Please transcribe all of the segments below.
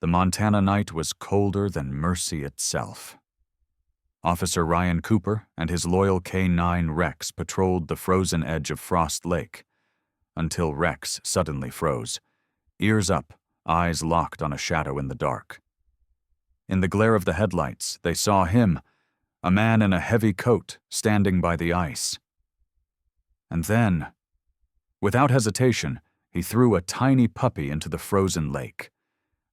The Montana night was colder than mercy itself. Officer Ryan Cooper and his loyal K-9 Rex patrolled the frozen edge of Frost Lake, until Rex suddenly froze, ears up, eyes locked on a shadow in the dark. In the glare of the headlights, they saw him, a man in a heavy coat, standing by the ice. And then, without hesitation, he threw a tiny puppy into the frozen lake.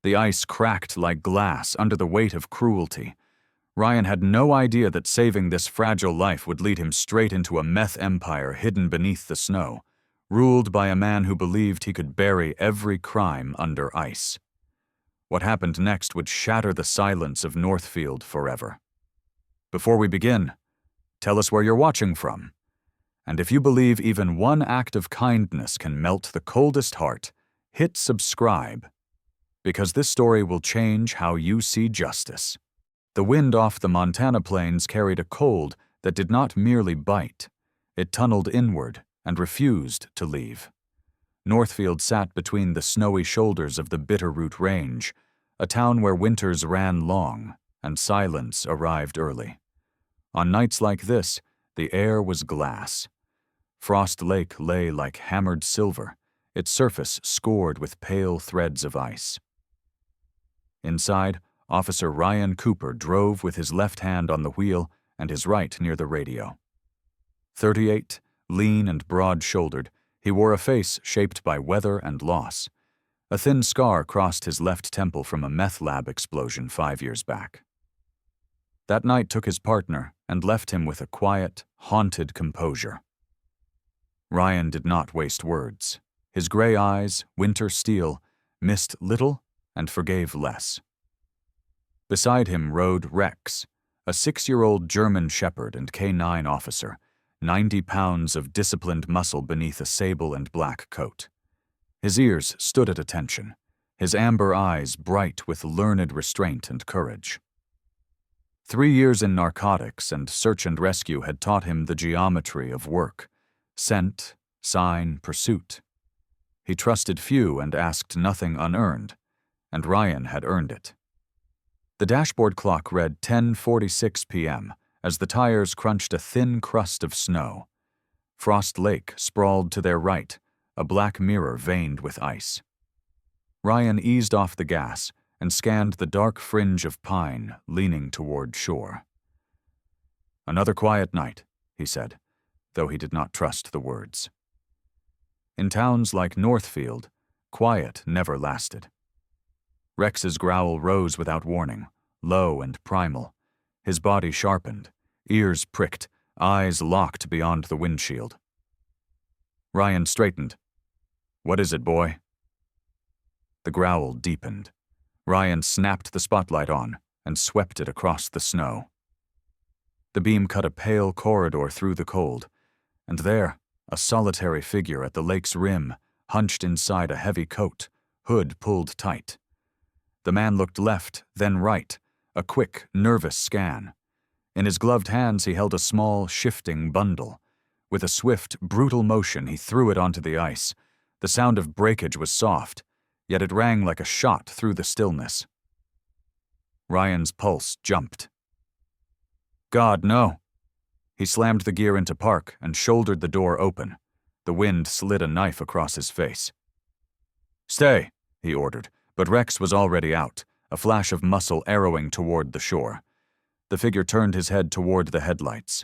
The ice cracked like glass under the weight of cruelty. Ryan had no idea that saving this fragile life would lead him straight into a meth empire hidden beneath the snow, ruled by a man who believed he could bury every crime under ice. What happened next would shatter the silence of Northfield forever. Before we begin, tell us where you're watching from. And if you believe even one act of kindness can melt the coldest heart, hit subscribe, because this story will change how you see justice. The wind off the Montana plains carried a cold that did not merely bite. It tunneled inward and refused to leave. Northfield sat between the snowy shoulders of the Bitterroot Range, a town where winters ran long and silence arrived early. On nights like this, the air was glass. Frost Lake lay like hammered silver, its surface scored with pale threads of ice. Inside, Officer Ryan Cooper drove with his left hand on the wheel and his right near the radio. 38, lean and broad-shouldered, he wore a face shaped by weather and loss. A thin scar crossed his left temple from a meth lab explosion 5 years back. That night took his partner and left him with a quiet, haunted composure. Ryan did not waste words. His gray eyes, winter steel, missed little and forgave less. Beside him rode Rex, a 6-year-old German shepherd and K-9 officer, 90 pounds of disciplined muscle beneath a sable and black coat. His ears stood at attention, his amber eyes bright with learned restraint and courage. 3 years in narcotics and search and rescue had taught him the geometry of work, scent, sign, pursuit. He trusted few and asked nothing unearned, and Ryan had earned it. The dashboard clock read 10:46 p.m. as the tires crunched a thin crust of snow. Frost Lake sprawled to their right, a black mirror veined with ice. Ryan eased off the gas and scanned the dark fringe of pine leaning toward shore. "Another quiet night," he said, though he did not trust the words. In towns like Northfield, quiet never lasted. Rex's growl rose without warning, low and primal. His body sharpened, ears pricked, eyes locked beyond the windshield. Ryan straightened. "What is it, boy?" The growl deepened. Ryan snapped the spotlight on and swept it across the snow. The beam cut a pale corridor through the cold, and there, a solitary figure at the lake's rim, hunched inside a heavy coat, hood pulled tight. The man looked left, then right, a quick, nervous scan. In his gloved hands he held a small, shifting bundle. With a swift, brutal motion he threw it onto the ice. The sound of breakage was soft, yet it rang like a shot through the stillness. Ryan's pulse jumped. "God, no!" He slammed the gear into park and shouldered the door open. The wind slid a knife across his face. "Stay," he ordered, but Rex was already out, a flash of muscle arrowing toward the shore. The figure turned his head toward the headlights.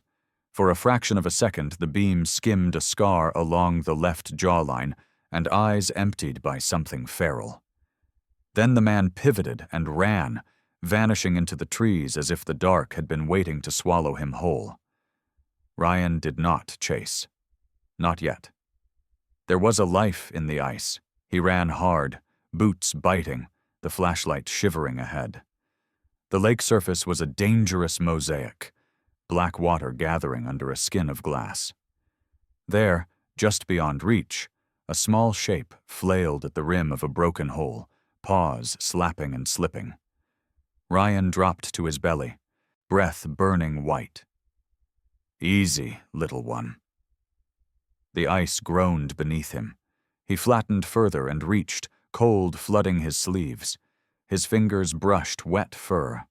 For a fraction of a second, the beam skimmed a scar along the left jawline, and eyes emptied by something feral. Then the man pivoted and ran, vanishing into the trees as if the dark had been waiting to swallow him whole. Ryan did not chase. Not yet. There was a life in the ice. He ran hard, boots biting, the flashlight shivering ahead. The lake surface was a dangerous mosaic, black water gathering under a skin of glass. There, just beyond reach, a small shape flailed at the rim of a broken hole, paws slapping and slipping. Ryan dropped to his belly, breath burning white. "Easy, little one." The ice groaned beneath him. He flattened further and reached, cold flooding his sleeves. His fingers brushed wet fur.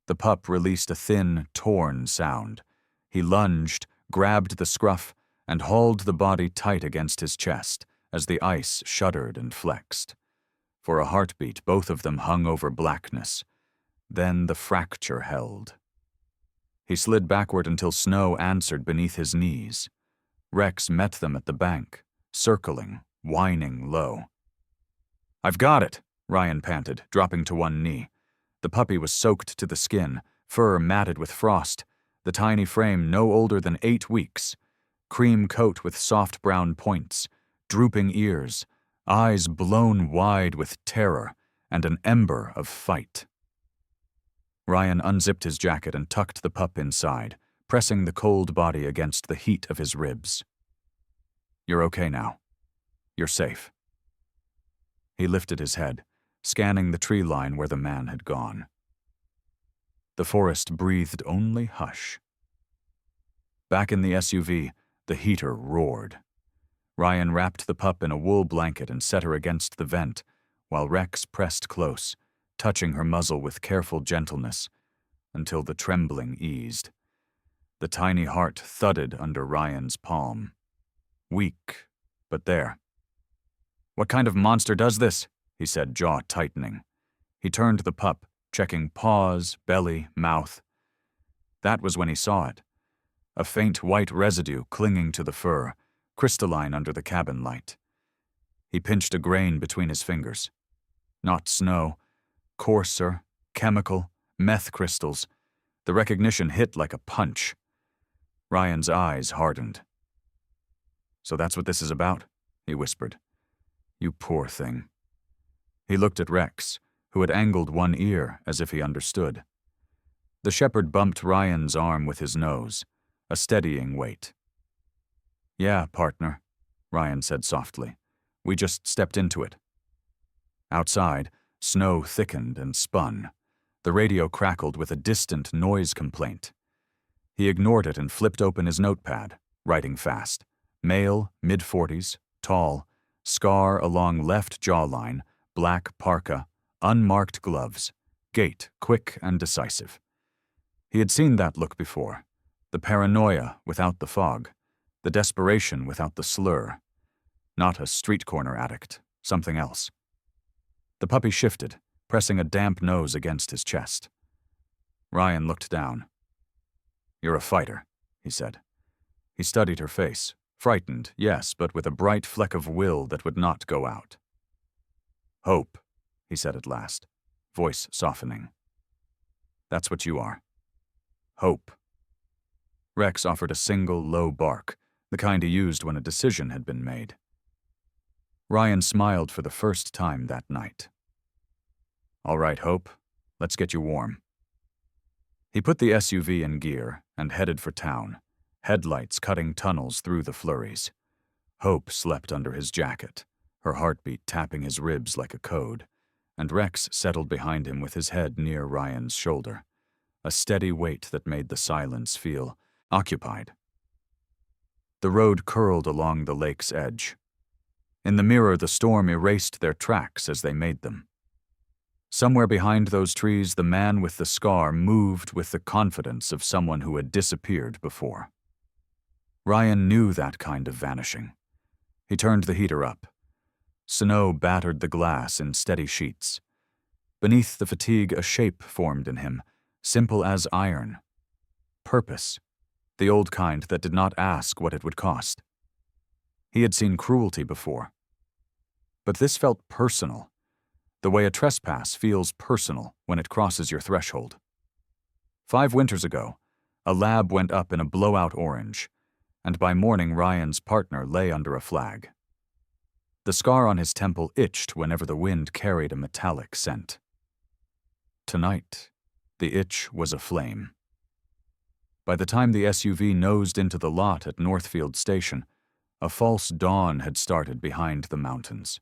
The pup released a thin, torn sound. He lunged, grabbed the scruff, and hauled the body tight against his chest as the ice shuddered and flexed. For a heartbeat, both of them hung over blackness. Then the fracture held. He slid backward until snow answered beneath his knees. Rex met them at the bank, circling, whining low. "I've got it," Ryan panted, dropping to one knee. The puppy was soaked to the skin, fur matted with frost, the tiny frame no older than 8 weeks, cream coat with soft brown points, drooping ears, eyes blown wide with terror, and an ember of fight. Ryan unzipped his jacket and tucked the pup inside, pressing the cold body against the heat of his ribs. "You're okay now. You're safe." He lifted his head, scanning the tree line where the man had gone. The forest breathed only hush. Back in the SUV, the heater roared. Ryan wrapped the pup in a wool blanket and set her against the vent, while Rex pressed close, touching her muzzle with careful gentleness, until the trembling eased. The tiny heart thudded under Ryan's palm. Weak, but there. "What kind of monster does this?" he said, jaw tightening. He turned the pup, checking paws, belly, mouth. That was when he saw it. A faint white residue clinging to the fur, crystalline under the cabin light. He pinched a grain between his fingers. Not snow, coarser, chemical, meth crystals. The recognition hit like a punch. Ryan's eyes hardened. "So that's what this is about?" he whispered. "You poor thing." He looked at Rex, who had angled one ear as if he understood. The shepherd bumped Ryan's arm with his nose, a steadying weight. "Yeah, partner," Ryan said softly. "We just stepped into it." Outside, snow thickened and spun. The radio crackled with a distant noise complaint. He ignored it and flipped open his notepad, writing fast. Male, mid-40s, tall, scar along left jawline, black parka, unmarked gloves, gait quick and decisive. He had seen that look before. The paranoia without the fog, the desperation without the slur. Not a street corner addict, something else. The puppy shifted, pressing a damp nose against his chest. Ryan looked down. "You're a fighter," he said. He studied her face, frightened, yes, but with a bright fleck of will that would not go out. "Hope," he said at last, voice softening. "That's what you are. Hope." Rex offered a single low bark, the kind he used when a decision had been made. Ryan smiled for the first time that night. "All right, Hope, let's get you warm." He put the SUV in gear and headed for town, headlights cutting tunnels through the flurries. Hope slept under his jacket, her heartbeat tapping his ribs like a code, and Rex settled behind him with his head near Ryan's shoulder, a steady weight that made the silence feel occupied. The road curled along the lake's edge. In the mirror, the storm erased their tracks as they made them. Somewhere behind those trees, the man with the scar moved with the confidence of someone who had disappeared before. Ryan knew that kind of vanishing. He turned the heater up. Snow battered the glass in steady sheets. Beneath the fatigue, a shape formed in him, simple as iron. Purpose, the old kind that did not ask what it would cost. He had seen cruelty before. But this felt personal, the way a trespass feels personal when it crosses your threshold. 5 winters ago, a lab went up in a blowout orange, and by morning Ryan's partner lay under a flag. The scar on his temple itched whenever the wind carried a metallic scent. Tonight, the itch was aflame. By the time the SUV nosed into the lot at Northfield Station, a false dawn had started behind the mountains.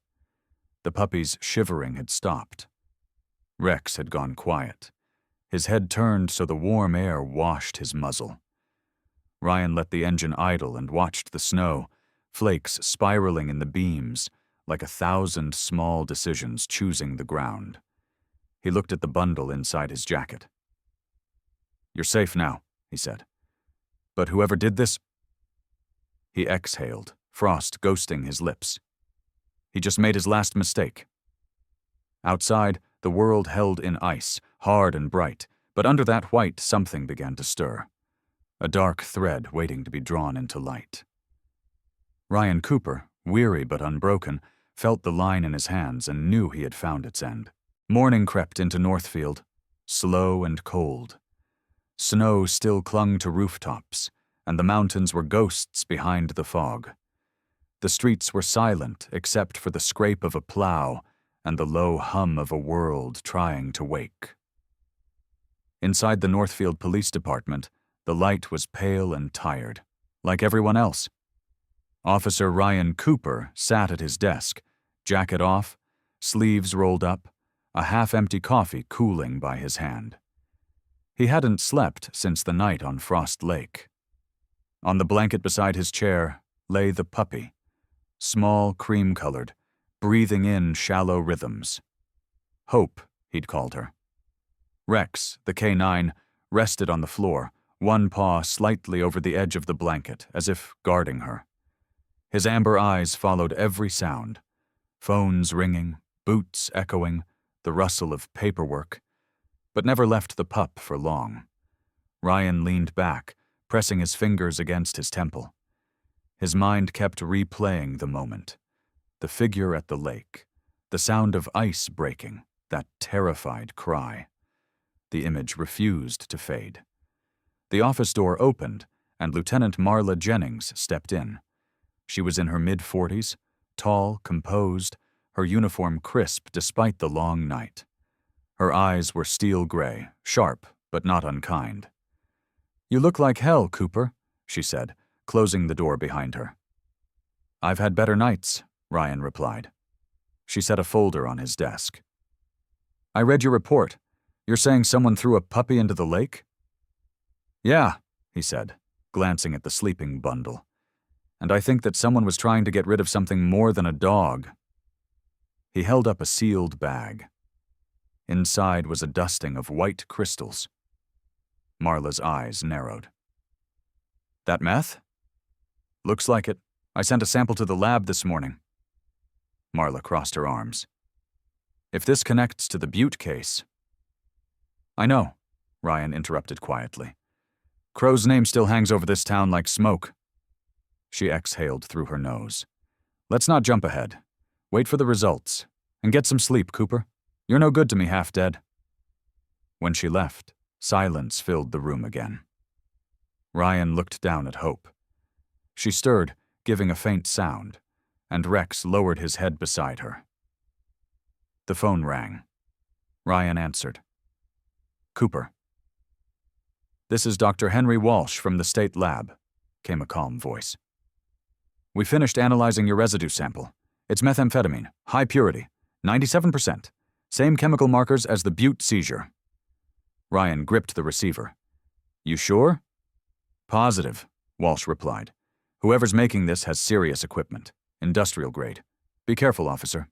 The puppy's shivering had stopped. Rex had gone quiet. His head turned so the warm air washed his muzzle. Ryan let the engine idle and watched the snow, flakes spiraling in the beams, like 1,000 small decisions choosing the ground. He looked at the bundle inside his jacket. "You're safe now," he said. "But whoever did this—" He exhaled, frost ghosting his lips. He just made his last mistake. Outside, the world held in ice, hard and bright, but under that white something began to stir. A dark thread waiting to be drawn into light. Ryan Cooper, weary but unbroken, felt the line in his hands and knew he had found its end. Morning crept into Northfield, slow and cold. Snow still clung to rooftops, and the mountains were ghosts behind the fog. The streets were silent except for the scrape of a plow and the low hum of a world trying to wake. Inside the Northfield Police Department, the light was pale and tired, like everyone else. Officer Ryan Cooper sat at his desk, jacket off, sleeves rolled up, a half-empty coffee cooling by his hand. He hadn't slept since the night on Frost Lake. On the blanket beside his chair lay the puppy, small, cream-colored, breathing in shallow rhythms. Hope, he'd called her. Rex, the K9, rested on the floor, one paw slightly over the edge of the blanket, as if guarding her. His amber eyes followed every sound. Phones ringing, boots echoing, the rustle of paperwork, but never left the pup for long. Ryan leaned back, pressing his fingers against his temple. His mind kept replaying the moment. The figure at the lake, the sound of ice breaking, that terrified cry. The image refused to fade. The office door opened, and Lieutenant Marla Jennings stepped in. She was in her mid-40s, tall, composed, her uniform crisp despite the long night. Her eyes were steel gray, sharp, but not unkind. "You look like hell, Cooper," she said, closing the door behind her. "I've had better nights," Ryan replied. She set a folder on his desk. "I read your report. You're saying someone threw a puppy into the lake?" "Yeah," he said, glancing at the sleeping bundle. "And I think that someone was trying to get rid of something more than a dog." He held up a sealed bag. Inside was a dusting of white crystals. Marla's eyes narrowed. "That meth?" "Looks like it. I sent a sample to the lab this morning." Marla crossed her arms. "If this connects to the Butte case—" "I know," Ryan interrupted quietly. "Crow's name still hangs over this town like smoke." She exhaled through her nose. "Let's not jump ahead. Wait for the results. And get some sleep, Cooper. You're no good to me half-dead." When she left, silence filled the room again. Ryan looked down at Hope. She stirred, giving a faint sound, and Rex lowered his head beside her. The phone rang. Ryan answered. "Cooper." "This is Dr. Henry Walsh from the state lab," came a calm voice. "We finished analyzing your residue sample. It's methamphetamine, high purity, 97%. Same chemical markers as the Butte seizure." Ryan gripped the receiver. "You sure?" "Positive," Walsh replied. "Whoever's making this has serious equipment. Industrial grade. Be careful, officer."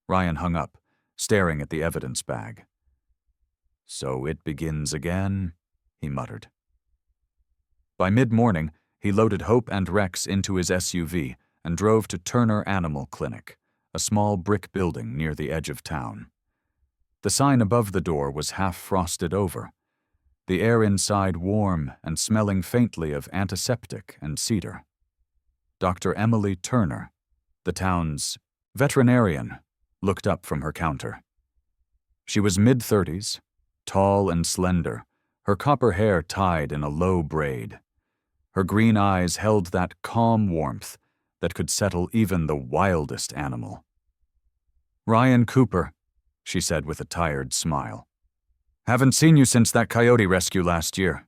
Ryan hung up, staring at the evidence bag. "So it begins again," he muttered. By mid-morning, he loaded Hope and Rex into his SUV and drove to Turner Animal Clinic, a small brick building near the edge of town. The sign above the door was half frosted over, the air inside warm and smelling faintly of antiseptic and cedar. Dr. Emily Turner, the town's veterinarian, looked up from her counter. She was mid-30s, tall and slender, her copper hair tied in a low braid. Her green eyes held that calm warmth that could settle even the wildest animal. "Ryan Cooper," she said with a tired smile. "Haven't seen you since that coyote rescue last year."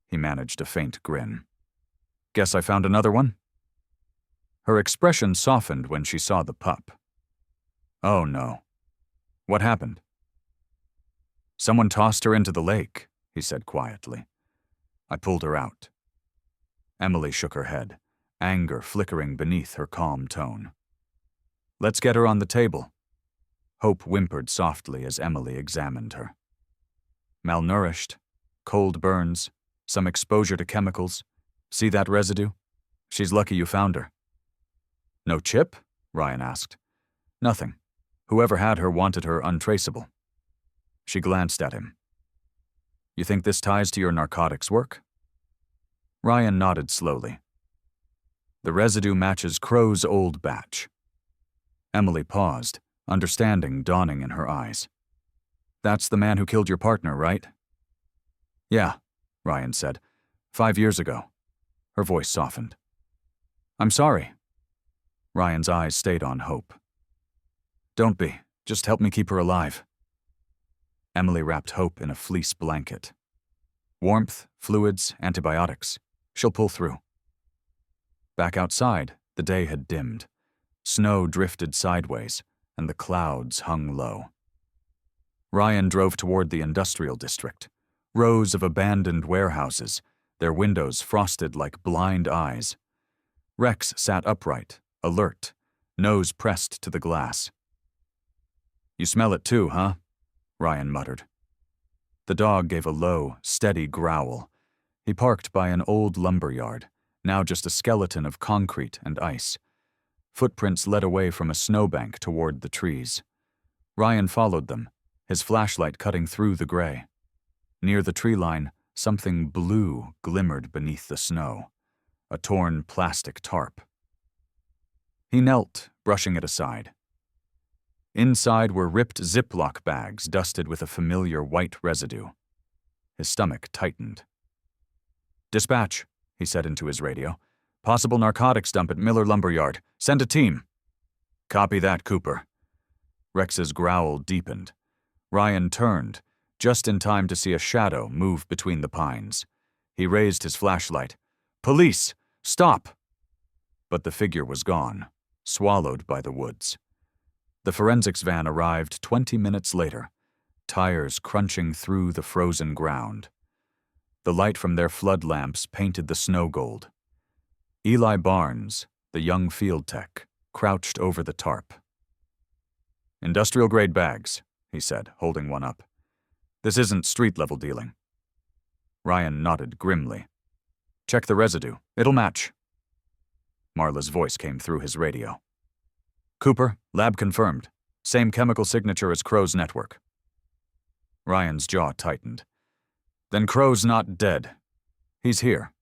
He managed a faint grin. "Guess I found another one?" Her expression softened when she saw the pup. "Oh no. What happened?" "Someone tossed her into the lake," he said quietly. "I pulled her out." Emily shook her head, anger flickering beneath her calm tone. "Let's get her on the table." Hope whimpered softly as Emily examined her. Malnourished, cold burns, some exposure to chemicals. See that residue? She's lucky you found her. No chip? Ryan asked. Nothing. Whoever had her wanted her untraceable. She glanced at him. You think this ties to your narcotics work? Ryan nodded slowly. The residue matches Crow's old batch. Emily paused, understanding dawning in her eyes. That's the man who killed your partner, right? Yeah, Ryan said. 5 years ago. Her voice softened. I'm sorry. Ryan's eyes stayed on Hope. Don't be. Just help me keep her alive. Emily wrapped Hope in a fleece blanket. Warmth, fluids, antibiotics. She'll pull through. Back outside, the day had dimmed. Snow drifted sideways, and the clouds hung low. Ryan drove toward the industrial district. Rows of abandoned warehouses, their windows frosted like blind eyes. Rex sat upright, alert, nose pressed to the glass. You smell it too, huh? Ryan muttered. The dog gave a low, steady growl. He parked by an old lumber yard, now just a skeleton of concrete and ice. Footprints led away from a snowbank toward the trees. Ryan followed them, his flashlight cutting through the gray. Near the tree line, something blue glimmered beneath the snow, a torn plastic tarp. He knelt, brushing it aside. Inside were ripped Ziploc bags dusted with a familiar white residue. His stomach tightened. Dispatch, he said into his radio. Possible narcotics dump at Miller Lumberyard. Send a team. Copy that, Cooper. Rex's growl deepened. Ryan turned, just in time to see a shadow move between the pines. He raised his flashlight. Police! Stop! But the figure was gone, swallowed by the woods. The forensics van arrived 20 minutes later, tires crunching through the frozen ground. The light from their flood lamps painted the snow gold. Eli Barnes, the young field tech, crouched over the tarp. Industrial-grade bags, he said, holding one up. This isn't street-level dealing. Ryan nodded grimly. Check the residue. It'll match. Marla's voice came through his radio. Cooper, lab confirmed. Same chemical signature as Crow's network. Ryan's jaw tightened. Then Crow's not dead. He's here.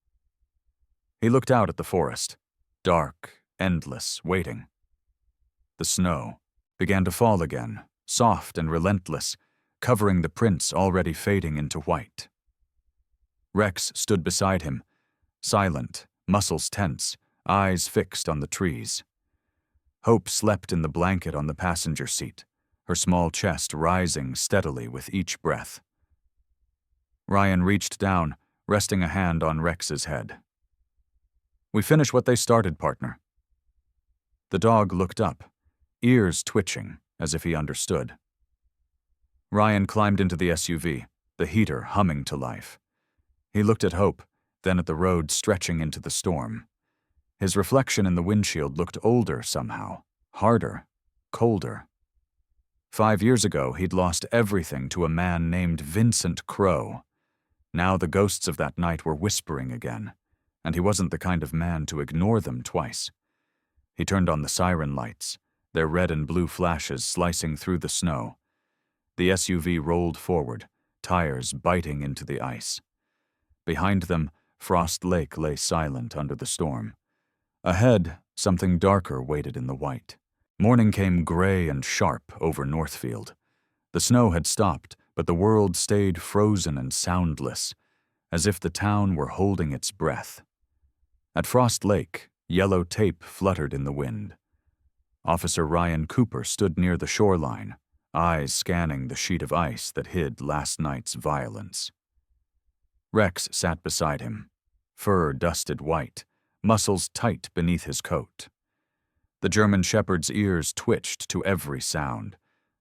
He looked out at the forest, dark, endless, waiting. The snow began to fall again, soft and relentless, covering the prints already fading into white. Rex stood beside him, silent, muscles tense, eyes fixed on the trees. Hope slept in the blanket on the passenger seat, her small chest rising steadily with each breath. Ryan reached down, resting a hand on Rex's head. We finish what they started, partner. The dog looked up, ears twitching, as if he understood. Ryan climbed into the SUV, the heater humming to life. He looked at Hope, then at the road stretching into the storm. His reflection in the windshield looked older somehow, harder, colder. 5 years ago, he'd lost everything to a man named Vincent Crow. Now the ghosts of that night were whispering again, and he wasn't the kind of man to ignore them twice. He turned on the siren lights, their red and blue flashes slicing through the snow. The SUV rolled forward, tires biting into the ice. Behind them, Frost Lake lay silent under the storm. Ahead, something darker waited in the white. Morning came gray and sharp over Northfield. The snow had stopped, but the world stayed frozen and soundless, as if the town were holding its breath. At Frost Lake, yellow tape fluttered in the wind. Officer Ryan Cooper stood near the shoreline, eyes scanning the sheet of ice that hid last night's violence. Rex sat beside him, fur dusted white, muscles tight beneath his coat. The German shepherd's ears twitched to every sound,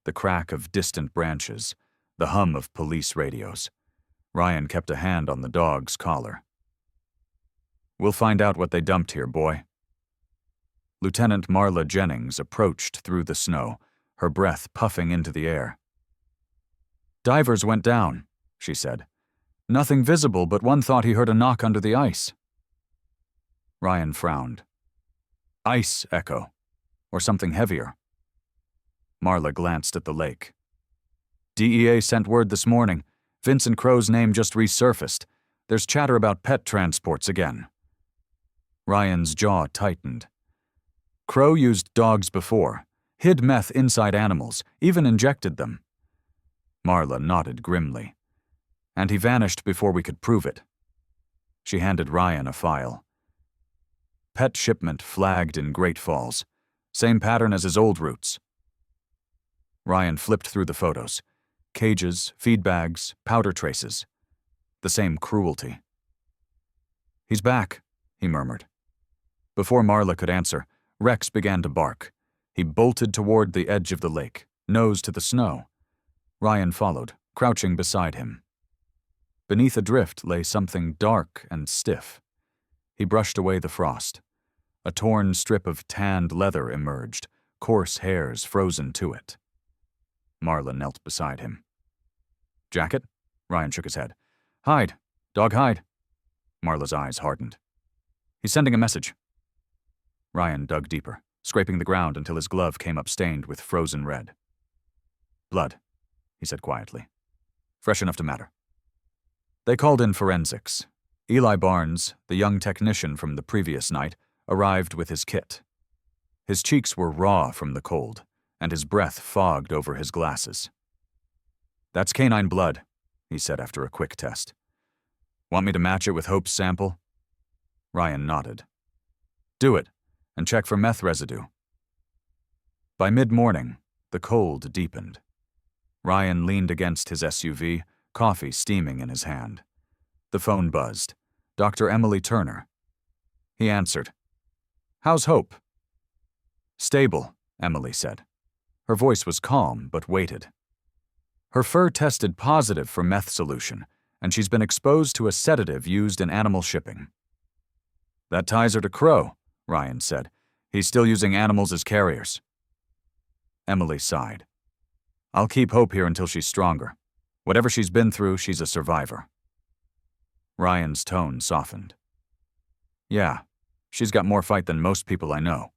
the crack of distant branches, the hum of police radios. Ryan kept a hand on the dog's collar. We'll find out what they dumped here, boy. Lieutenant Marla Jennings approached through the snow, her breath puffing into the air. "Divers went down," she said. "Nothing visible, but one thought he heard a knock under the ice." Ryan frowned. "Ice echo. Or something heavier." Marla glanced at the lake. "DEA sent word this morning. Vincent Crow's name just resurfaced. There's chatter about pet transports again." Ryan's jaw tightened. Crow used dogs before, hid meth inside animals, even injected them. Marla nodded grimly. "And he vanished before we could prove it." She handed Ryan a file. "Pet shipment flagged in Great Falls. Same pattern as his old routes." Ryan flipped through the photos. Cages, feed bags, powder traces. The same cruelty. "He's back," he murmured. Before Marla could answer, Rex began to bark. He bolted toward the edge of the lake, nose to the snow. Ryan followed, crouching beside him. Beneath a drift lay something dark and stiff. He brushed away the frost. A torn strip of tanned leather emerged, coarse hairs frozen to it. Marla knelt beside him. "Jacket?" Ryan shook his head. "Hide. Dog hide." Marla's eyes hardened. "He's sending a message." Ryan dug deeper, scraping the ground until his glove came up stained with frozen red. "Blood," he said quietly. "Fresh enough to matter." They called in forensics. Eli Barnes, the young technician from the previous night, arrived with his kit. His cheeks were raw from the cold, and his breath fogged over his glasses. "That's canine blood," he said after a quick test. "Want me to match it with Hope's sample?" Ryan nodded. "Do it, and check for meth residue." By mid-morning, the cold deepened. Ryan leaned against his SUV, coffee steaming in his hand. The phone buzzed. Dr. Emily Turner. He answered. "How's Hope?" "Stable," Emily said. Her voice was calm but weighted. "Her fur tested positive for meth solution, and she's been exposed to a sedative used in animal shipping." "That ties her to Crow," Ryan said. "He's still using animals as carriers." Emily sighed. "I'll keep Hope here until she's stronger. Whatever she's been through, she's a survivor." Ryan's tone softened. "Yeah, she's got more fight than most people I know."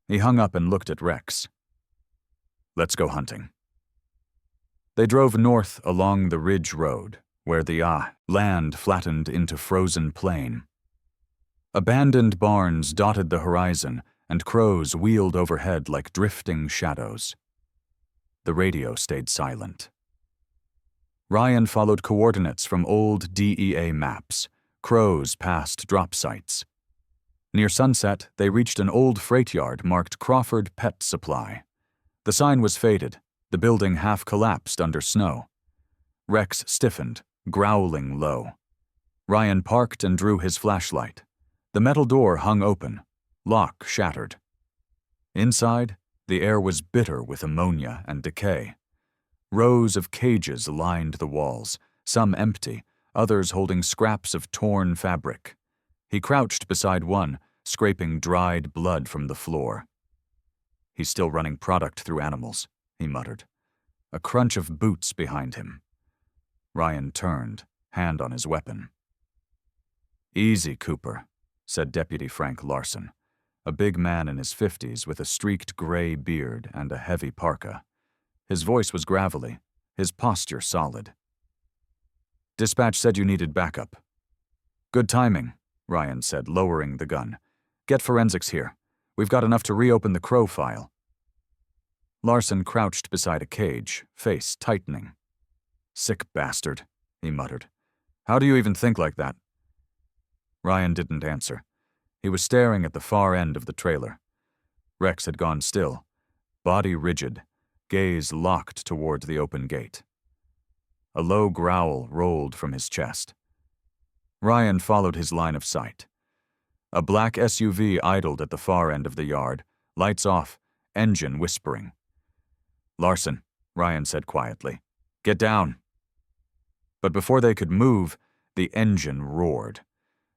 He hung up and looked at Rex. "Let's go hunting." They drove north along the ridge road, where the land flattened into frozen plain. Abandoned barns dotted the horizon, and crows wheeled overhead like drifting shadows. The radio stayed silent. Ryan followed coordinates from old DEA maps. Crows passed drop sites. Near sunset, they reached an old freight yard marked Crawford Pet Supply. The sign was faded, the building half collapsed under snow. Rex stiffened, growling low. Ryan parked and drew his flashlight. The metal door hung open, lock shattered. Inside, the air was bitter with ammonia and decay. Rows of cages lined the walls, some empty, others holding scraps of torn fabric. He crouched beside one, scraping dried blood from the floor. "He's still running product through animals," he muttered. A crunch of boots behind him. Ryan turned, hand on his weapon. "Easy, Cooper," said Deputy Frank Larson, a big man in his 50s with a streaked gray beard and a heavy parka. His voice was gravelly, his posture solid. "Dispatch said you needed backup." "Good timing," Ryan said, lowering the gun. "Get forensics here. We've got enough to reopen the Crow file." Larson crouched beside a cage, face tightening. "Sick bastard," he muttered. "How do you even think like that?" Ryan didn't answer. He was staring at the far end of the trailer. Rex had gone still, body rigid, gaze locked toward the open gate. A low growl rolled from his chest. Ryan followed his line of sight. A black SUV idled at the far end of the yard, lights off, engine whispering. "Larson," Ryan said quietly, "get down." But before they could move, the engine roared.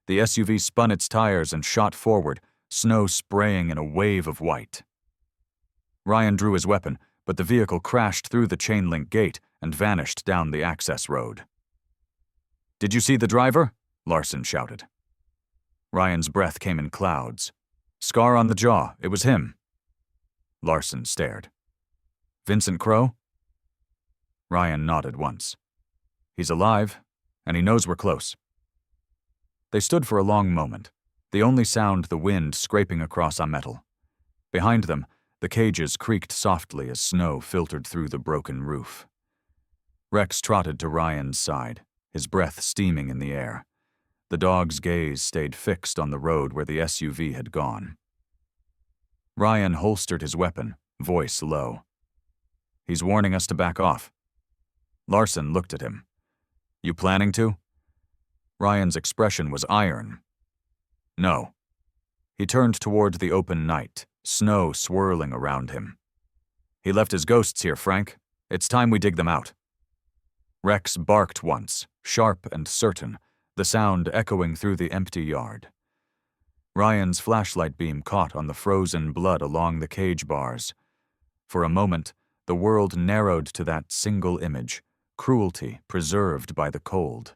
The SUV spun its tires and shot forward, snow spraying in a wave of white. Ryan drew his weapon, but the vehicle crashed through the chain-link gate and vanished down the access road. "Did you see the driver?" Larson shouted. Ryan's breath came in clouds. "Scar on the jaw, it was him." Larson stared. "Vincent Crowe?" Ryan nodded once. "He's alive, and he knows we're close." They stood for a long moment, the only sound the wind scraping across a metal. Behind them, the cages creaked softly as snow filtered through the broken roof. Rex trotted to Ryan's side, his breath steaming in the air. The dog's gaze stayed fixed on the road where the SUV had gone. Ryan holstered his weapon, voice low. "He's warning us to back off." Larson looked at him. "You planning to?" Ryan's expression was iron. "No." He turned toward the open night, snow swirling around him. "He left his ghosts here, Frank. It's time we dig them out." Rex barked once, sharp and certain, the sound echoing through the empty yard. Ryan's flashlight beam caught on the frozen blood along the cage bars. For a moment, the world narrowed to that single image, cruelty preserved by the cold.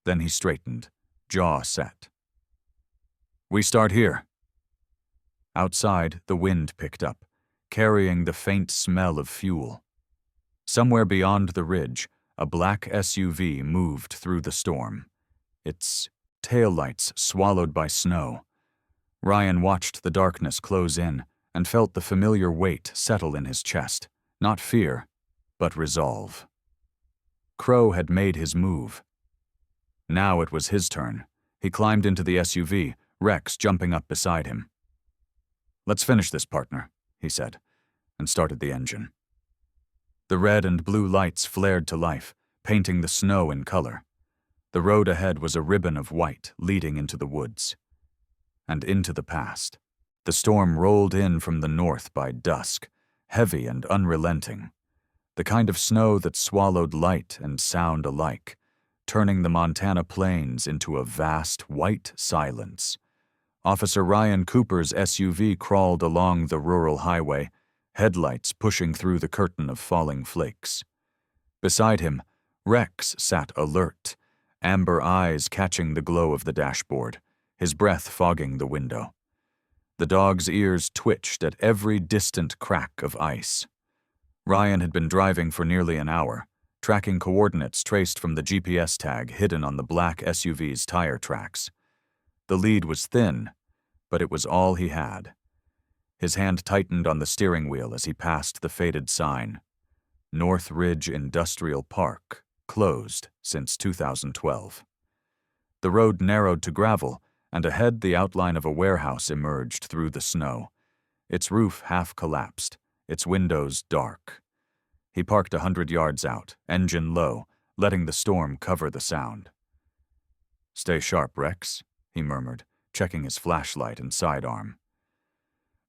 Then he straightened, jaw set. "We start here." Outside, the wind picked up, carrying the faint smell of fuel. Somewhere beyond the ridge, a black SUV moved through the storm, its taillights swallowed by snow. Ryan watched the darkness close in and felt the familiar weight settle in his chest, not fear, but resolve. Crowe had made his move. Now it was his turn. He climbed into the SUV, Rex jumping up beside him. "Let's finish this, partner," he said, and started the engine. The red and blue lights flared to life, painting the snow in color. The road ahead was a ribbon of white leading into the woods. And into the past. The storm rolled in from the north by dusk, heavy and unrelenting. The kind of snow that swallowed light and sound alike, turning the Montana plains into a vast white silence. Officer Ryan Cooper's SUV crawled along the rural highway, headlights pushing through the curtain of falling flakes. Beside him, Rex sat alert, amber eyes catching the glow of the dashboard, his breath fogging the window. The dog's ears twitched at every distant crack of ice. Ryan had been driving for nearly an hour, tracking coordinates traced from the GPS tag hidden on the black SUV's tire tracks. The lead was thin, but it was all he had. His hand tightened on the steering wheel as he passed the faded sign. North Ridge Industrial Park, closed since 2012. The road narrowed to gravel, and ahead the outline of a warehouse emerged through the snow. Its roof half collapsed, its windows dark. He parked 100 yards out, engine low, letting the storm cover the sound. "Stay sharp, Rex," he murmured, checking his flashlight and sidearm.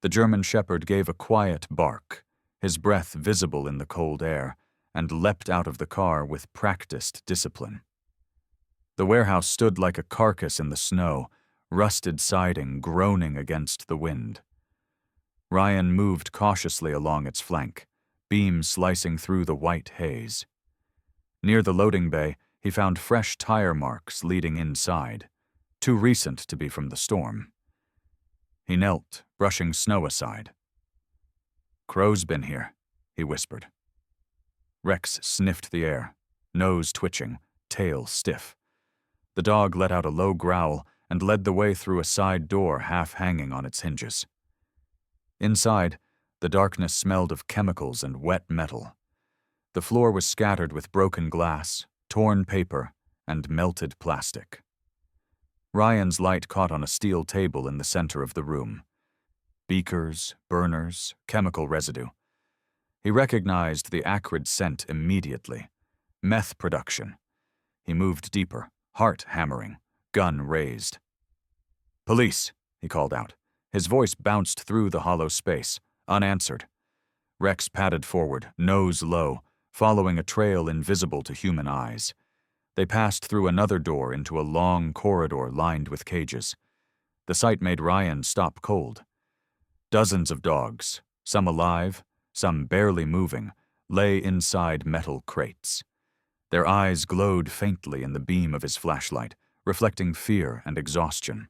The German shepherd gave a quiet bark, his breath visible in the cold air, and leapt out of the car with practiced discipline. The warehouse stood like a carcass in the snow, rusted siding groaning against the wind. Ryan moved cautiously along its flank, beam slicing through the white haze. Near the loading bay, he found fresh tire marks leading inside, too recent to be from the storm. He knelt, brushing snow aside. "Crowe's been here," he whispered. Rex sniffed the air, nose twitching, tail stiff. The dog let out a low growl and led the way through a side door half hanging on its hinges. Inside, the darkness smelled of chemicals and wet metal. The floor was scattered with broken glass, torn paper, and melted plastic. Ryan's light caught on a steel table in the center of the room. Beakers, burners, chemical residue. He recognized the acrid scent immediately. Meth production. He moved deeper, heart hammering, gun raised. "Police," he called out. His voice bounced through the hollow space, unanswered. Rex padded forward, nose low, following a trail invisible to human eyes. They passed through another door into a long corridor lined with cages. The sight made Ryan stop cold. Dozens of dogs, some alive, some barely moving, lay inside metal crates. Their eyes glowed faintly in the beam of his flashlight, reflecting fear and exhaustion.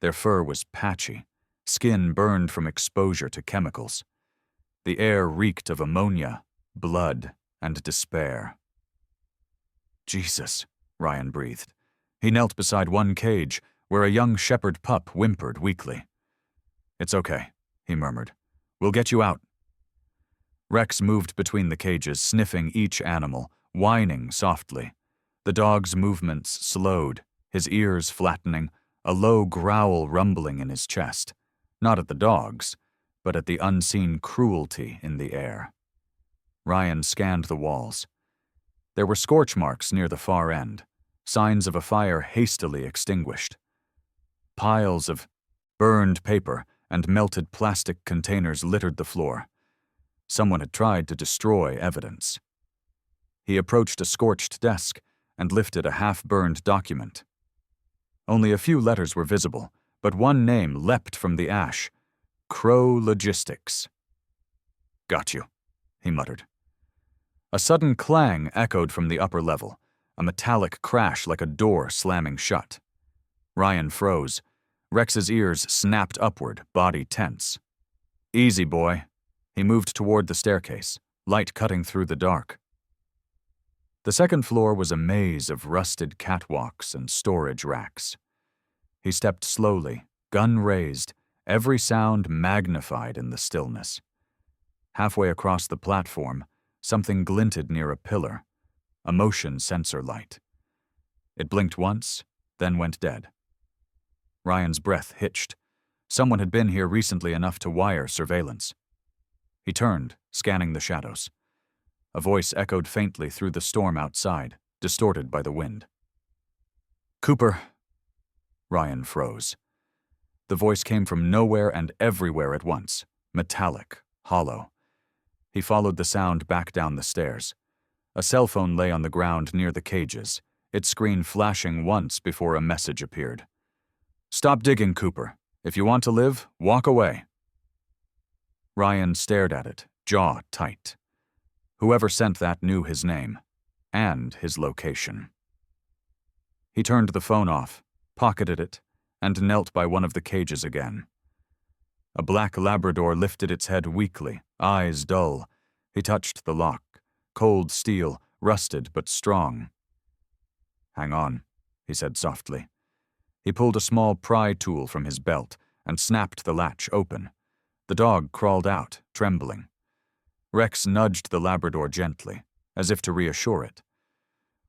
Their fur was patchy, skin burned from exposure to chemicals. The air reeked of ammonia, blood, and despair. Jesus, Ryan breathed. He knelt beside one cage, where a young shepherd pup whimpered weakly. It's okay, he murmured. We'll get you out. Rex moved between the cages, sniffing each animal, whining softly. The dog's movements slowed, his ears flattening, a low growl rumbling in his chest, not at the dogs, but at the unseen cruelty in the air. Ryan scanned the walls. There were scorch marks near the far end, signs of a fire hastily extinguished. Piles of burned paper and melted plastic containers littered the floor. Someone had tried to destroy evidence. He approached a scorched desk and lifted a half-burned document. Only a few letters were visible, but one name leapt from the ash. Crow Logistics. Got you, he muttered. A sudden clang echoed from the upper level, a metallic crash like a door slamming shut. Ryan froze. Rex's ears snapped upward, body tense. Easy, boy. He moved toward the staircase, light cutting through the dark. The second floor was a maze of rusted catwalks and storage racks. He stepped slowly, gun raised, every sound magnified in the stillness. Halfway across the platform, something glinted near a pillar, a motion sensor light. It blinked once, then went dead. Ryan's breath hitched. Someone had been here recently enough to wire surveillance. He turned, scanning the shadows. A voice echoed faintly through the storm outside, distorted by the wind. Cooper. Ryan froze. The voice came from nowhere and everywhere at once, metallic, hollow. He followed the sound back down the stairs. A cell phone lay on the ground near the cages, its screen flashing once before a message appeared. Stop digging, Cooper. If you want to live, walk away. Ryan stared at it, jaw tight. Whoever sent that knew his name, and his location. He turned the phone off, pocketed it, and knelt by one of the cages again. A black Labrador lifted its head weakly, eyes dull. He touched the lock, cold steel, rusted but strong. Hang on, he said softly. He pulled a small pry tool from his belt and snapped the latch open. The dog crawled out, trembling. Rex nudged the Labrador gently, as if to reassure it.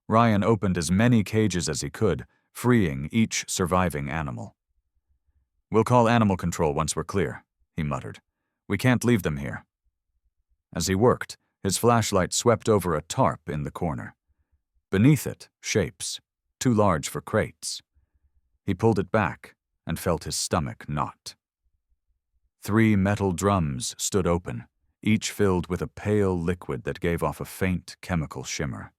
Ryan opened as many cages as he could, freeing each surviving animal. We'll call animal control once we're clear, he muttered. We can't leave them here. As he worked, his flashlight swept over a tarp in the corner. Beneath it, shapes, too large for crates. He pulled it back and felt his stomach knot. 3 metal drums stood open, each filled with a pale liquid that gave off a faint chemical shimmer.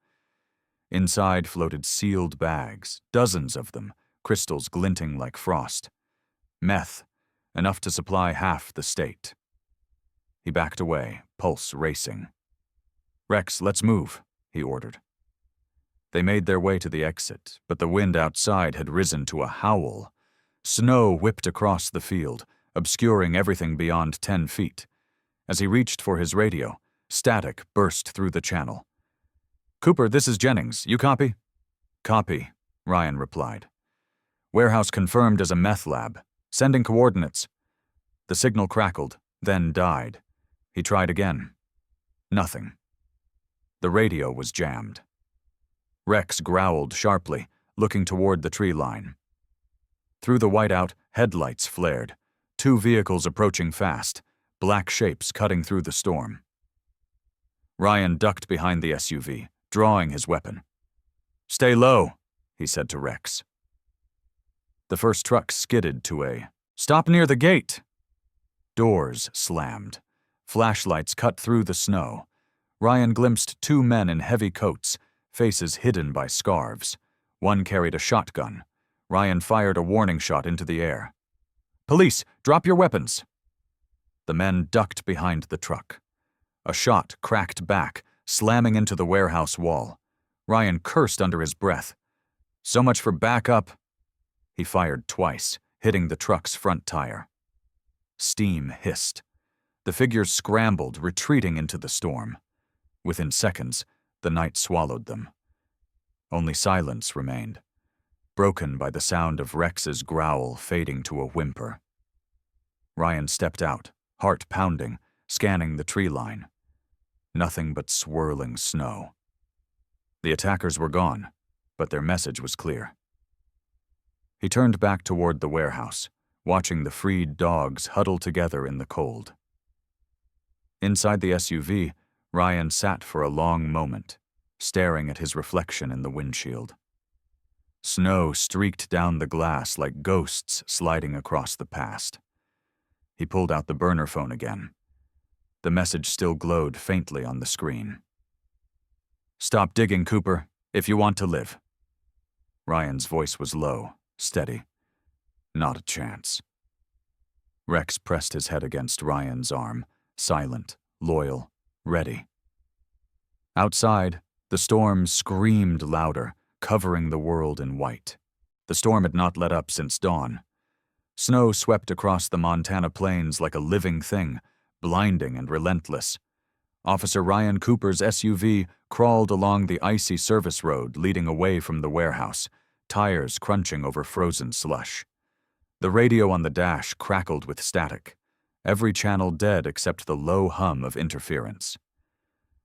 Inside floated sealed bags, dozens of them, crystals glinting like frost. Meth, enough to supply half the state. He backed away, pulse racing. Rex, let's move, he ordered. They made their way to the exit, but the wind outside had risen to a howl. Snow whipped across the field, obscuring everything beyond 10 feet. As he reached for his radio, static burst through the channel. Cooper, this is Jennings. You copy? Copy, Ryan replied. Warehouse confirmed as a meth lab. Sending coordinates. The signal crackled, then died. He tried again. Nothing. The radio was jammed. Rex growled sharply, looking toward the tree line. Through the whiteout, headlights flared. 2 vehicles approaching fast, black shapes cutting through the storm. Ryan ducked behind the SUV, drawing his weapon. Stay low, he said to Rex. The first truck skidded to a stop near the gate. Doors slammed. Flashlights cut through the snow. Ryan glimpsed 2 men in heavy coats, faces hidden by scarves. One carried a shotgun. Ryan fired a warning shot into the air. Police, drop your weapons. The men ducked behind the truck. A shot cracked back, slamming into the warehouse wall. Ryan cursed under his breath. So much for backup. He fired twice, hitting the truck's front tire. Steam hissed. The figures scrambled, retreating into the storm. Within seconds, the night swallowed them. Only silence remained, broken by the sound of Rex's growl fading to a whimper. Ryan stepped out, heart pounding, scanning the tree line. Nothing but swirling snow. The attackers were gone, but their message was clear. He turned back toward the warehouse, watching the freed dogs huddle together in the cold. Inside the SUV, Ryan sat for a long moment, staring at his reflection in the windshield. Snow streaked down the glass like ghosts sliding across the past. He pulled out the burner phone again. The message still glowed faintly on the screen. "Stop digging, Cooper, if you want to live." Ryan's voice was low, steady. Not a chance. Rex pressed his head against Ryan's arm, silent, loyal, ready. Outside, the storm screamed louder, covering the world in white. The storm had not let up since dawn. Snow swept across the Montana plains like a living thing, blinding and relentless. Officer Ryan Cooper's SUV crawled along the icy service road leading away from the warehouse, tires crunching over frozen slush. The radio on the dash crackled with static, every channel dead except the low hum of interference.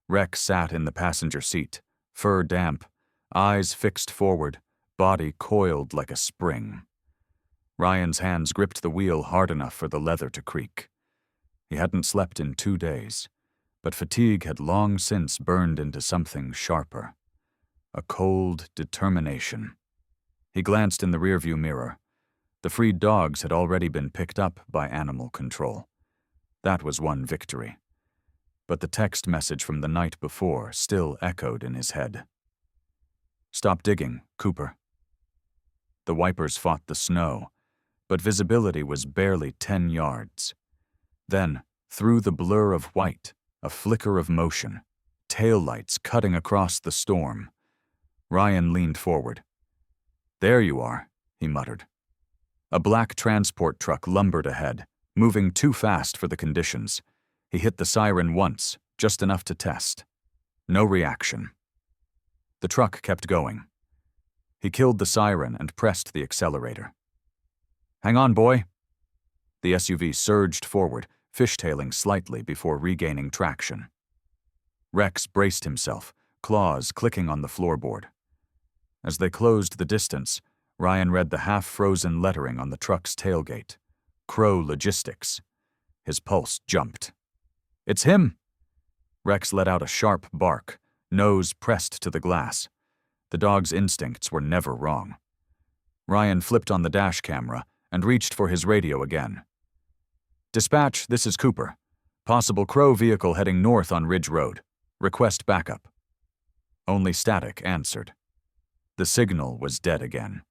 Rex sat in the passenger seat, fur damp, eyes fixed forward, body coiled like a spring. Ryan's hands gripped the wheel hard enough for the leather to creak. He hadn't slept in 2 days, but fatigue had long since burned into something sharper. A cold determination. He glanced in the rearview mirror. The freed dogs had already been picked up by animal control. That was one victory. But the text message from the night before still echoed in his head. "Stop digging, Cooper." The wipers fought the snow, but visibility was barely 10 yards. Then, through the blur of white, a flicker of motion, taillights cutting across the storm. Ryan leaned forward. "There you are," he muttered. A black transport truck lumbered ahead, moving too fast for the conditions. He hit the siren once, just enough to test. No reaction. The truck kept going. He killed the siren and pressed the accelerator. "Hang on, boy." The SUV surged forward, fishtailing slightly before regaining traction. Rex braced himself, claws clicking on the floorboard. As they closed the distance, Ryan read the half-frozen lettering on the truck's tailgate. Crow Logistics. His pulse jumped. "It's him!" Rex let out a sharp bark, nose pressed to the glass. The dog's instincts were never wrong. Ryan flipped on the dash camera and reached for his radio again. "Dispatch, this is Cooper. Possible Crow vehicle heading north on Ridge Road. Request backup." Only static answered. The signal was dead again.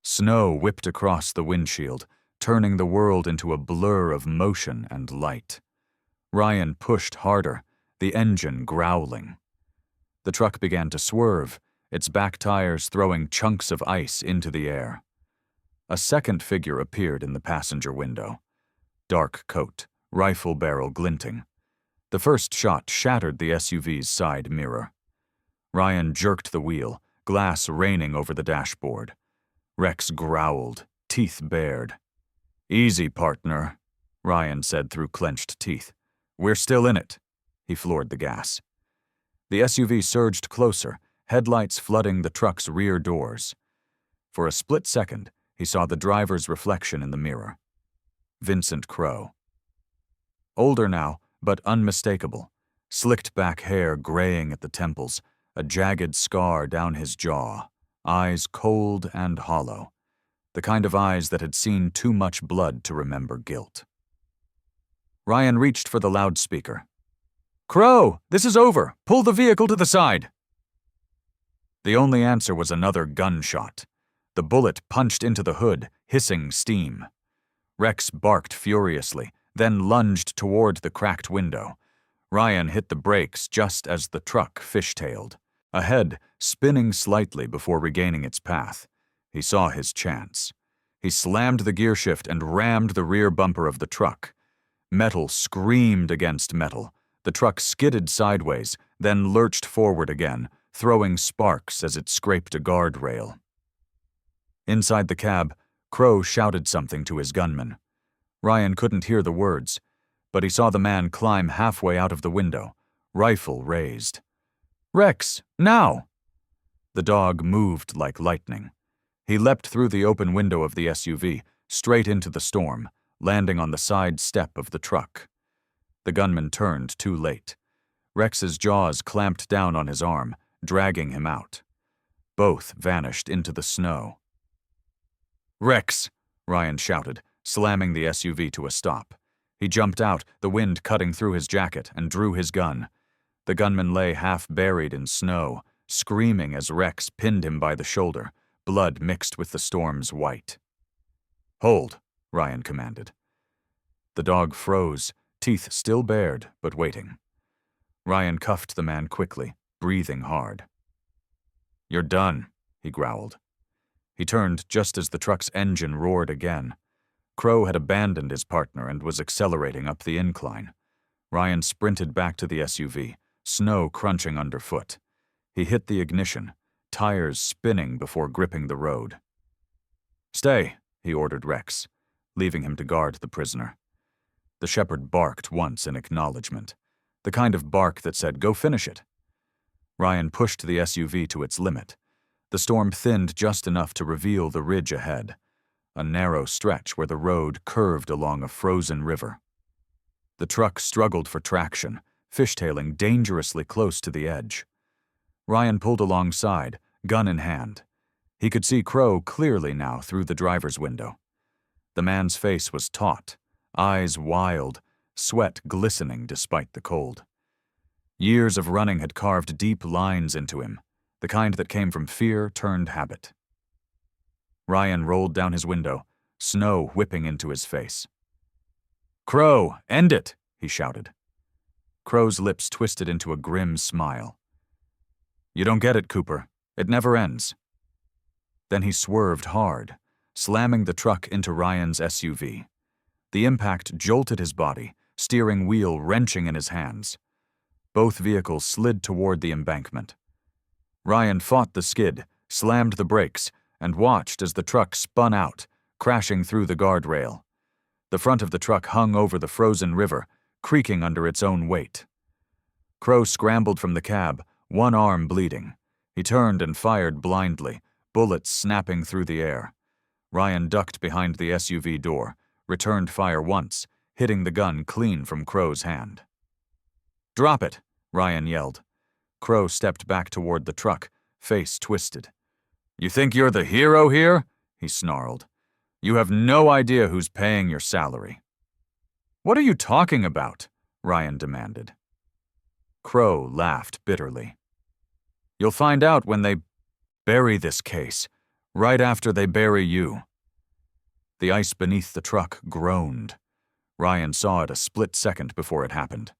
Snow whipped across the windshield, turning the world into a blur of motion and light. Ryan pushed harder, the engine growling. The truck began to swerve, its back tires throwing chunks of ice into the air. A second figure appeared in the passenger window. Dark coat, rifle barrel glinting. The first shot shattered the SUV's side mirror. Ryan jerked the wheel, glass raining over the dashboard. Rex growled, teeth bared. "Easy, partner," Ryan said through clenched teeth. "We're still in it." He floored the gas. The SUV surged closer, headlights flooding the truck's rear doors. For a split second, he saw the driver's reflection in the mirror. Vincent Crow. Older now, but unmistakable. Slicked back hair graying at the temples, a jagged scar down his jaw, eyes cold and hollow, the kind of eyes that had seen too much blood to remember guilt. Ryan reached for the loudspeaker. "Crow, this is over. Pull the vehicle to the side." The only answer was another gunshot. The bullet punched into the hood, hissing steam. Rex barked furiously, then lunged toward the cracked window. Ryan hit the brakes just as the truck fishtailed, ahead, spinning slightly before regaining its path. He saw his chance. He slammed the gearshift and rammed the rear bumper of the truck. Metal screamed against metal. The truck skidded sideways, then lurched forward again, throwing sparks as it scraped a guardrail. Inside the cab, Crow shouted something to his gunman. Ryan couldn't hear the words, but he saw the man climb halfway out of the window, rifle raised. "Rex, now!" The dog moved like lightning. He leapt through the open window of the SUV, straight into the storm, landing on the side step of the truck. The gunman turned too late. Rex's jaws clamped down on his arm, dragging him out. Both vanished into the snow. "Rex!" Ryan shouted, slamming the SUV to a stop. He jumped out, the wind cutting through his jacket, and drew his gun. The gunman lay half buried in snow, screaming as Rex pinned him by the shoulder, blood mixed with the storm's white. "Hold," Ryan commanded. The dog froze, teeth still bared, but waiting. Ryan cuffed the man quickly, breathing hard. "You're done," he growled. He turned just as the truck's engine roared again. Crow had abandoned his partner and was accelerating up the incline. Ryan sprinted back to the SUV, snow crunching underfoot. He hit the ignition, tires spinning before gripping the road. "Stay," he ordered Rex, leaving him to guard the prisoner. The shepherd barked once in acknowledgement, the kind of bark that said, "Go finish it." Ryan pushed the SUV to its limit. The storm thinned just enough to reveal the ridge ahead, a narrow stretch where the road curved along a frozen river. The truck struggled for traction, fishtailing dangerously close to the edge. Ryan pulled alongside, gun in hand. He could see Crow clearly now through the driver's window. The man's face was taut, eyes wild, sweat glistening despite the cold. Years of running had carved deep lines into him, the kind that came from fear turned habit. Ryan rolled down his window, snow whipping into his face. "Crow, end it!" he shouted. Crow's lips twisted into a grim smile. "You don't get it, Cooper. It never ends." Then he swerved hard, slamming the truck into Ryan's SUV. The impact jolted his body, steering wheel wrenching in his hands. Both vehicles slid toward the embankment. Ryan fought the skid, slammed the brakes, and watched as the truck spun out, crashing through the guardrail. The front of the truck hung over the frozen river, creaking under its own weight. Crow scrambled from the cab, one arm bleeding. He turned and fired blindly, bullets snapping through the air. Ryan ducked behind the SUV door, returned fire once, hitting the gun clean from Crow's hand. "Drop it," Ryan yelled. Crow stepped back toward the truck, face twisted. "You think you're the hero here?" he snarled. "You have no idea who's paying your salary." "What are you talking about?" Ryan demanded. Crow laughed bitterly. "You'll find out when they bury this case, right after they bury you." The ice beneath the truck groaned. Ryan saw it a split second before it happened.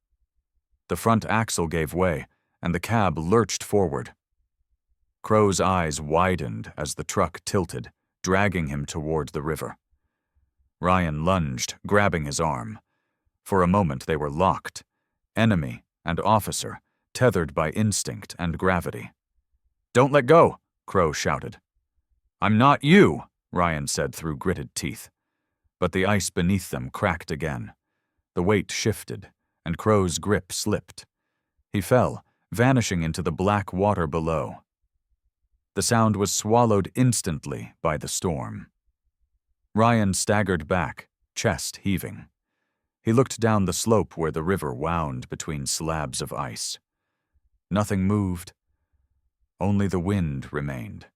The front axle gave way, and the cab lurched forward. Crow's eyes widened as the truck tilted, dragging him toward the river. Ryan lunged, grabbing his arm. For a moment they were locked, enemy and officer, tethered by instinct and gravity. "Don't let go," Crow shouted. "I'm not you," Ryan said through gritted teeth. But the ice beneath them cracked again. The weight shifted, and Crow's grip slipped. He fell, vanishing into the black water below. The sound was swallowed instantly by the storm. Ryan staggered back, chest heaving. He looked down the slope where the river wound between slabs of ice. Nothing moved. Only the wind remained.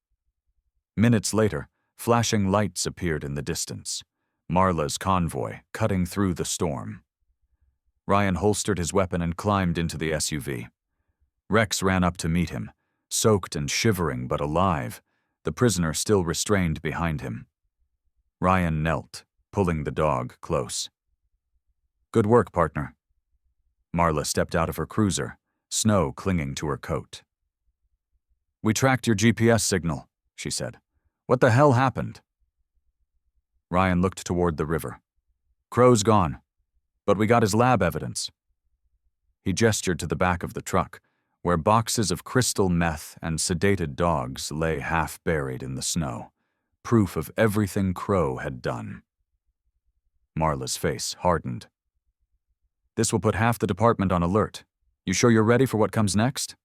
Minutes later, flashing lights appeared in the distance. Marla's convoy cutting through the storm. Ryan holstered his weapon and climbed into the SUV. Rex ran up to meet him, soaked and shivering but alive, the prisoner still restrained behind him. Ryan knelt, pulling the dog close. Good work, partner. Marla stepped out of her cruiser, snow clinging to her coat. We tracked your GPS signal, she said. What the hell happened? Ryan looked toward the river. Crow's gone, but we got his lab evidence. He gestured to the back of the truck, where boxes of crystal meth and sedated dogs lay half-buried in the snow, proof of everything Crow had done. Marla's face hardened. This will put half the department on alert. You sure you're ready for what comes next?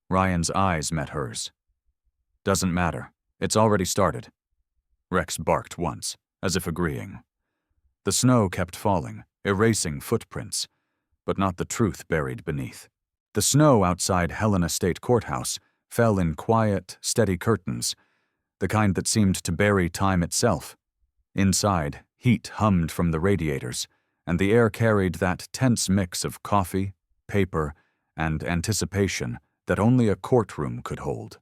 Ryan's eyes met hers. Doesn't matter. It's already started. Rex barked once, as if agreeing. The snow kept falling, erasing footprints, but not the truth buried beneath. The snow outside Helena State Courthouse fell in quiet, steady curtains, the kind that seemed to bury time itself. Inside, heat hummed from the radiators, and the air carried that tense mix of coffee, paper, and anticipation that only a courtroom could hold.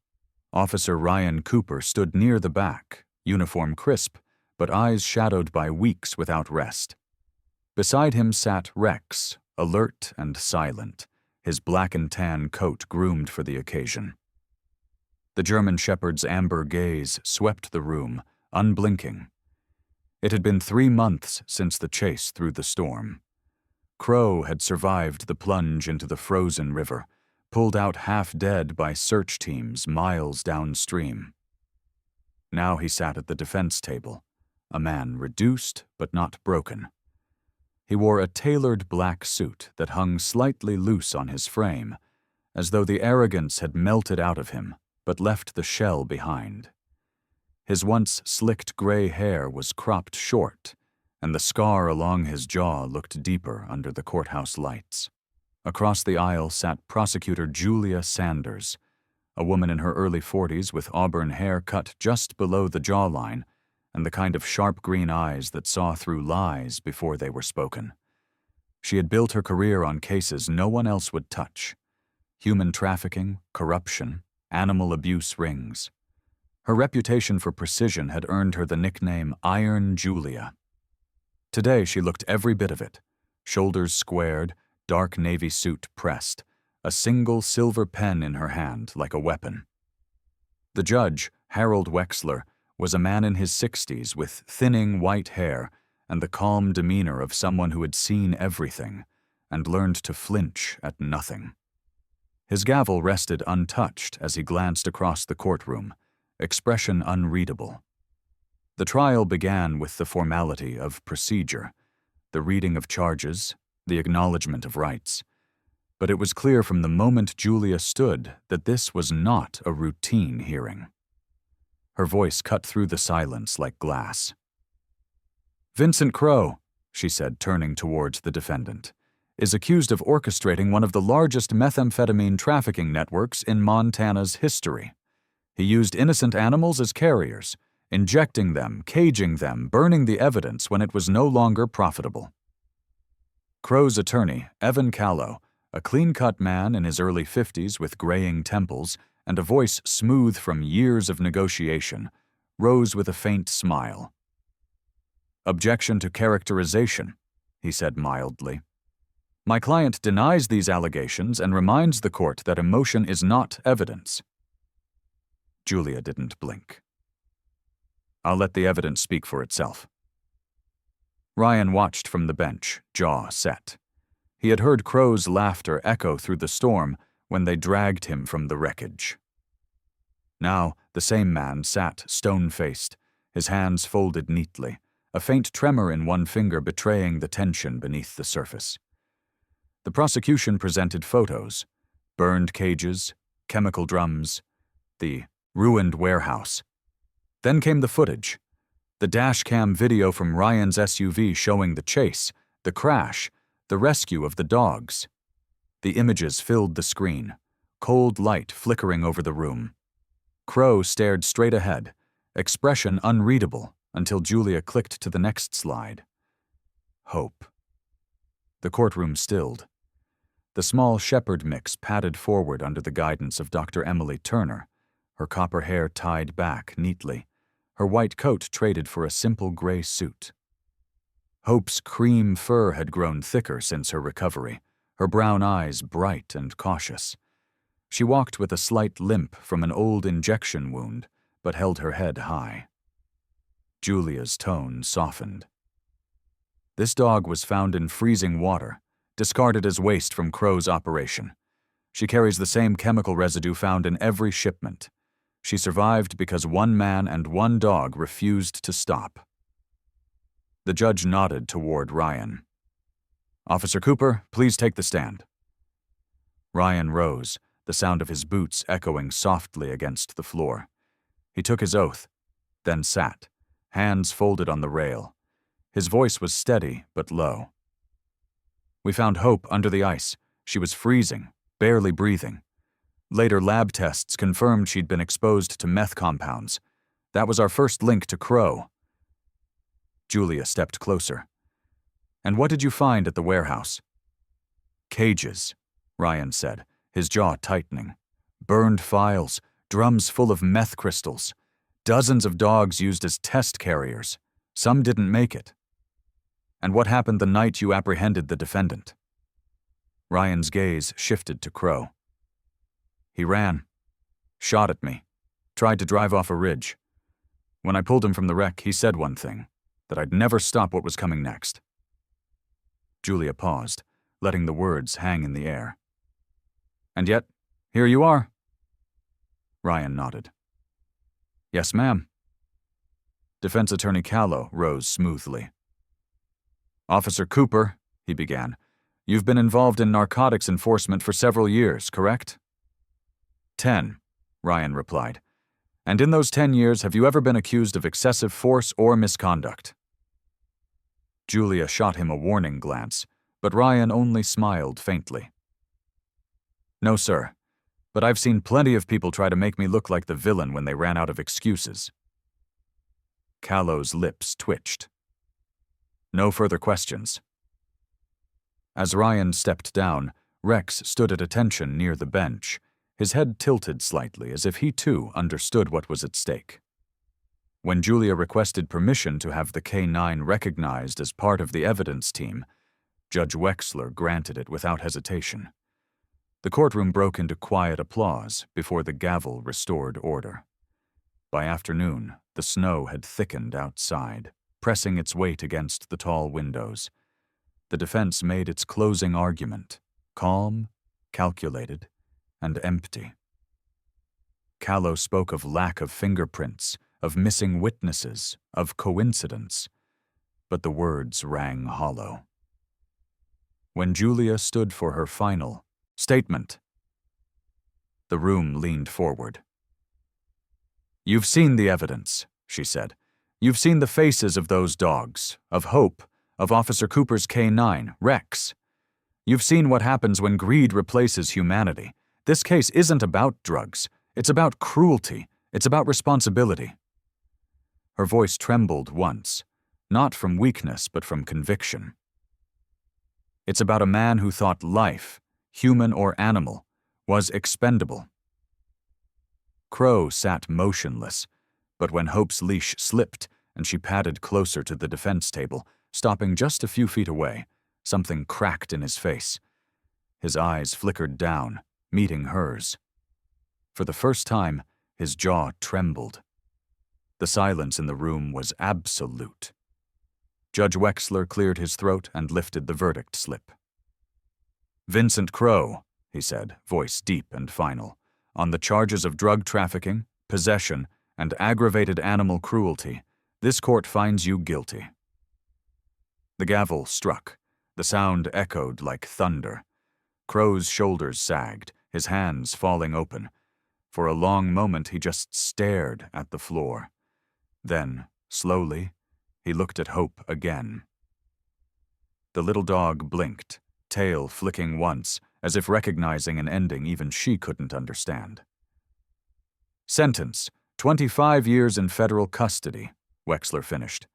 Officer Ryan Cooper stood near the back, uniform crisp, but eyes shadowed by weeks without rest. Beside him sat Rex, alert and silent, his black and tan coat groomed for the occasion. The German shepherd's amber gaze swept the room, unblinking. It had been 3 months since the chase through the storm. Crow had survived the plunge into the frozen river, pulled out half dead by search teams miles downstream. Now he sat at the defense table, a man reduced but not broken. He wore a tailored black suit that hung slightly loose on his frame, as though the arrogance had melted out of him but left the shell behind. His once slicked gray hair was cropped short, and the scar along his jaw looked deeper under the courthouse lights. Across the aisle sat Prosecutor Julia Sanders, a woman in her early 40s with auburn hair cut just below the jawline and the kind of sharp green eyes that saw through lies before they were spoken. She had built her career on cases no one else would touch: human trafficking, corruption, animal abuse rings. Her reputation for precision had earned her the nickname Iron Julia. Today she looked every bit of it, shoulders squared, dark navy suit pressed, a single silver pen in her hand like a weapon. The judge, Harold Wexler, was a man in his 60s with thinning white hair and the calm demeanor of someone who had seen everything and learned to flinch at nothing. His gavel rested untouched as he glanced across the courtroom, expression unreadable. The trial began with the formality of procedure, the reading of charges, the acknowledgement of rights. But it was clear from the moment Julia stood that this was not a routine hearing. Her voice cut through the silence like glass. Vincent Crow, she said, turning towards the defendant, is accused of orchestrating one of the largest methamphetamine trafficking networks in Montana's history. He used innocent animals as carriers, injecting them, caging them, burning the evidence when it was no longer profitable. Crow's attorney, Evan Callow, a clean-cut man in his early 50s with graying temples and a voice smooth from years of negotiation, rose with a faint smile. Objection to characterization, he said mildly. My client denies these allegations and reminds the court that emotion is not evidence. Julia didn't blink. I'll let the evidence speak for itself. Ryan watched from the bench, jaw set. He had heard Crow's laughter echo through the storm when they dragged him from the wreckage. Now the same man sat stone-faced, his hands folded neatly, a faint tremor in one finger betraying the tension beneath the surface. The prosecution presented photos: burned cages, chemical drums, the ruined warehouse. Then came the footage, the dash-cam video from Ryan's SUV showing the chase, the crash, the rescue of the dogs. The images filled the screen, cold light flickering over the room. Crow stared straight ahead, expression unreadable, until Julia clicked to the next slide. Hope. The courtroom stilled. The small shepherd mix padded forward under the guidance of Dr. Emily Turner, her copper hair tied back neatly, her white coat traded for a simple gray suit. Hope's cream fur had grown thicker since her recovery, her brown eyes bright and cautious. She walked with a slight limp from an old injection wound, but held her head high. Julia's tone softened. This dog was found in freezing water, discarded as waste from Crow's operation. She carries the same chemical residue found in every shipment. She survived because one man and one dog refused to stop. The judge nodded toward Ryan. "Officer Cooper, please take the stand." Ryan rose, the sound of his boots echoing softly against the floor. He took his oath, then sat, hands folded on the rail. His voice was steady but low. "We found Hope under the ice. She was freezing, barely breathing. Later lab tests confirmed she'd been exposed to meth compounds. That was our first link to Crow." Julia stepped closer. "And what did you find at the warehouse?" "Cages," Ryan said, his jaw tightening. "Burned files, drums full of meth crystals. Dozens of dogs used as test carriers. Some didn't make it." "And what happened the night you apprehended the defendant?" Ryan's gaze shifted to Crow. "He ran, shot at me, tried to drive off a ridge. When I pulled him from the wreck, he said one thing, that I'd never stop what was coming next." Julia paused, letting the words hang in the air. "And yet, here you are." Ryan nodded. "Yes, ma'am." Defense Attorney Callow rose smoothly. "Officer Cooper," he began, "you've been involved in narcotics enforcement for several years, correct?" 10, Ryan replied. "And in those 10 years, have you ever been accused of excessive force or misconduct?" Julia shot him a warning glance, but Ryan only smiled faintly. "No, sir, but I've seen plenty of people try to make me look like the villain when they ran out of excuses." Callow's lips twitched. "No further questions." As Ryan stepped down, Rex stood at attention near the bench, his head tilted slightly as if he too understood what was at stake. When Julia requested permission to have the K-9 recognized as part of the evidence team, Judge Wexler granted it without hesitation. The courtroom broke into quiet applause before the gavel restored order. By afternoon, the snow had thickened outside, pressing its weight against the tall windows. The defense made its closing argument, calm, calculated, and empty. Callow spoke of lack of fingerprints, of missing witnesses, of coincidence, but the words rang hollow. When Julia stood for her final statement, the room leaned forward. "You've seen the evidence," she said. "You've seen the faces of those dogs, of Hope, of Officer Cooper's K-9, Rex. You've seen what happens when greed replaces humanity. This case isn't about drugs. It's about cruelty. It's about responsibility." Her voice trembled once, not from weakness but from conviction. "It's about a man who thought life, human or animal, was expendable." Crow sat motionless, but when Hope's leash slipped and she padded closer to the defense table, stopping just a few feet away, something cracked in his face. His eyes flickered down, meeting hers. For the first time, his jaw trembled. The silence in the room was absolute. Judge Wexler cleared his throat and lifted the verdict slip. "Vincent Crow," he said, voice deep and final, "on the charges of drug trafficking, possession, and aggravated animal cruelty, this court finds you guilty." The gavel struck. The sound echoed like thunder. Crow's shoulders sagged, his hands falling open. For a long moment he just stared at the floor. Then, slowly, he looked at Hope again. The little dog blinked, tail flicking once, as if recognizing an ending even she couldn't understand. "Sentence, 25 years in federal custody," Wexler finished.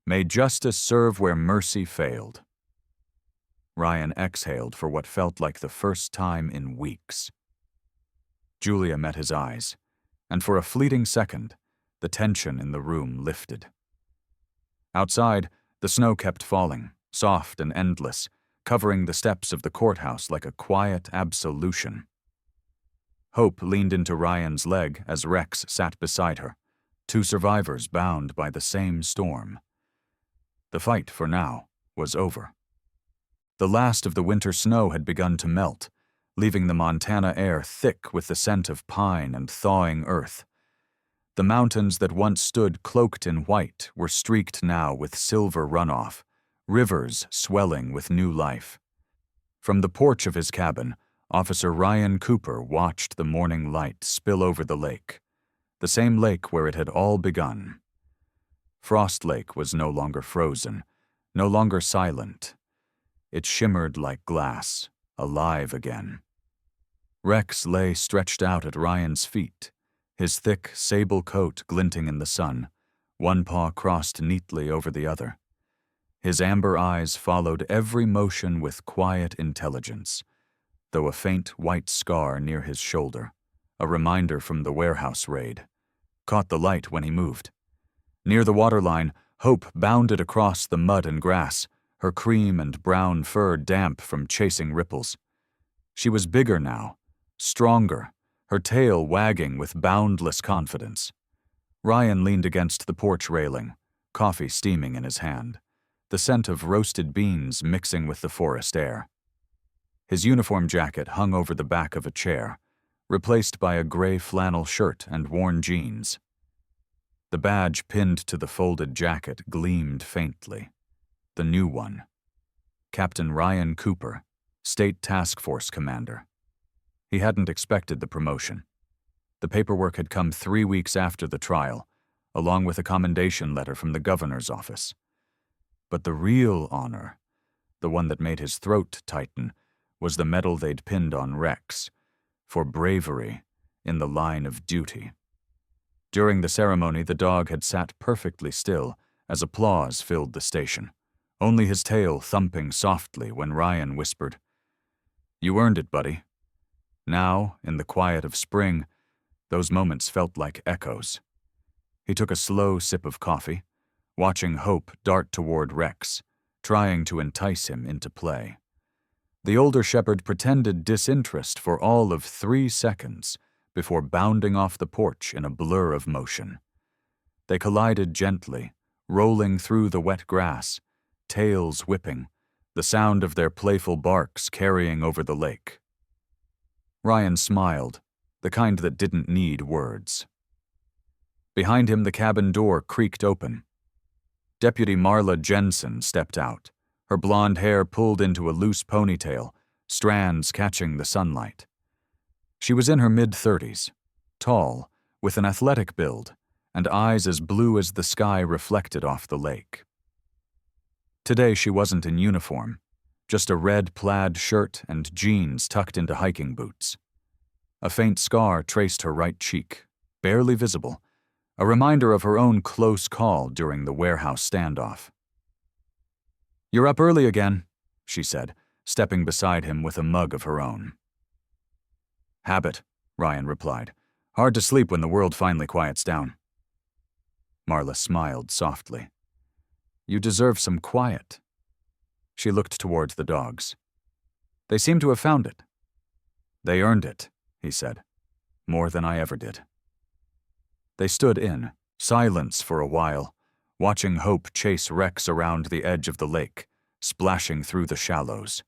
"May justice serve where mercy failed." Ryan exhaled for what felt like the first time in weeks. Julia met his eyes, and for a fleeting second, the tension in the room lifted. Outside, The snow kept falling, soft and endless, covering the steps of the courthouse like a quiet absolution. Hope leaned into Ryan's leg as Rex sat beside her, two survivors bound by the same storm. The fight, for now, was over. The last of the winter snow had begun to melt, leaving the Montana air thick with the scent of pine and thawing earth. The mountains that once stood cloaked in white were streaked now with silver runoff, rivers swelling with new life. From the porch of his cabin, Officer Ryan Cooper watched the morning light spill over the lake, the same lake where it had all begun. Frost Lake was no longer frozen, no longer silent. It shimmered like glass, alive again. Rex lay stretched out at Ryan's feet, his thick sable coat glinting in the sun, one paw crossed neatly over the other. His amber eyes followed every motion with quiet intelligence, though a faint white scar near his shoulder, a reminder from the warehouse raid, caught the light when he moved. Near the waterline, Hope bounded across the mud and grass, her cream and brown fur damp from chasing ripples. She was bigger now, stronger, her tail wagging with boundless confidence. Ryan leaned against the porch railing, coffee steaming in his hand, the scent of roasted beans mixing with the forest air. His uniform jacket hung over the back of a chair, replaced by a gray flannel shirt and worn jeans. The badge pinned to the folded jacket gleamed faintly. The new one. Captain Ryan Cooper, State Task Force Commander. He hadn't expected the promotion. The paperwork had come 3 weeks after the trial, along with a commendation letter from the governor's office. But the real honor, the one that made his throat tighten, was the medal they'd pinned on Rex, for bravery in the line of duty. During the ceremony, the dog had sat perfectly still as applause filled the station, only his tail thumping softly when Ryan whispered, "You earned it, buddy." Now, in the quiet of spring, those moments felt like echoes. He took a slow sip of coffee, watching Hope dart toward Rex, trying to entice him into play. The older shepherd pretended disinterest for all of 3 seconds before bounding off the porch in a blur of motion. They collided gently, rolling through the wet grass, tails whipping, the sound of their playful barks carrying over the lake. Ryan smiled, the kind that didn't need words. Behind him, the cabin door creaked open. Deputy Marla Jensen stepped out, her blonde hair pulled into a loose ponytail, strands catching the sunlight. She was in her mid-30s, tall, with an athletic build, and eyes as blue as the sky reflected off the lake. Today she wasn't in uniform, just a red plaid shirt and jeans tucked into hiking boots. A faint scar traced her right cheek, barely visible, a reminder of her own close call during the warehouse standoff. "You're up early again," she said, stepping beside him with a mug of her own. "Habit," Ryan replied. "Hard to sleep when the world finally quiets down." Marla smiled softly. "You deserve some quiet." She looked towards the dogs. "They seem to have found it." "They earned it," he said. "More than I ever did." They stood in silence for a while, watching Hope chase Rex around the edge of the lake, splashing through the shallows.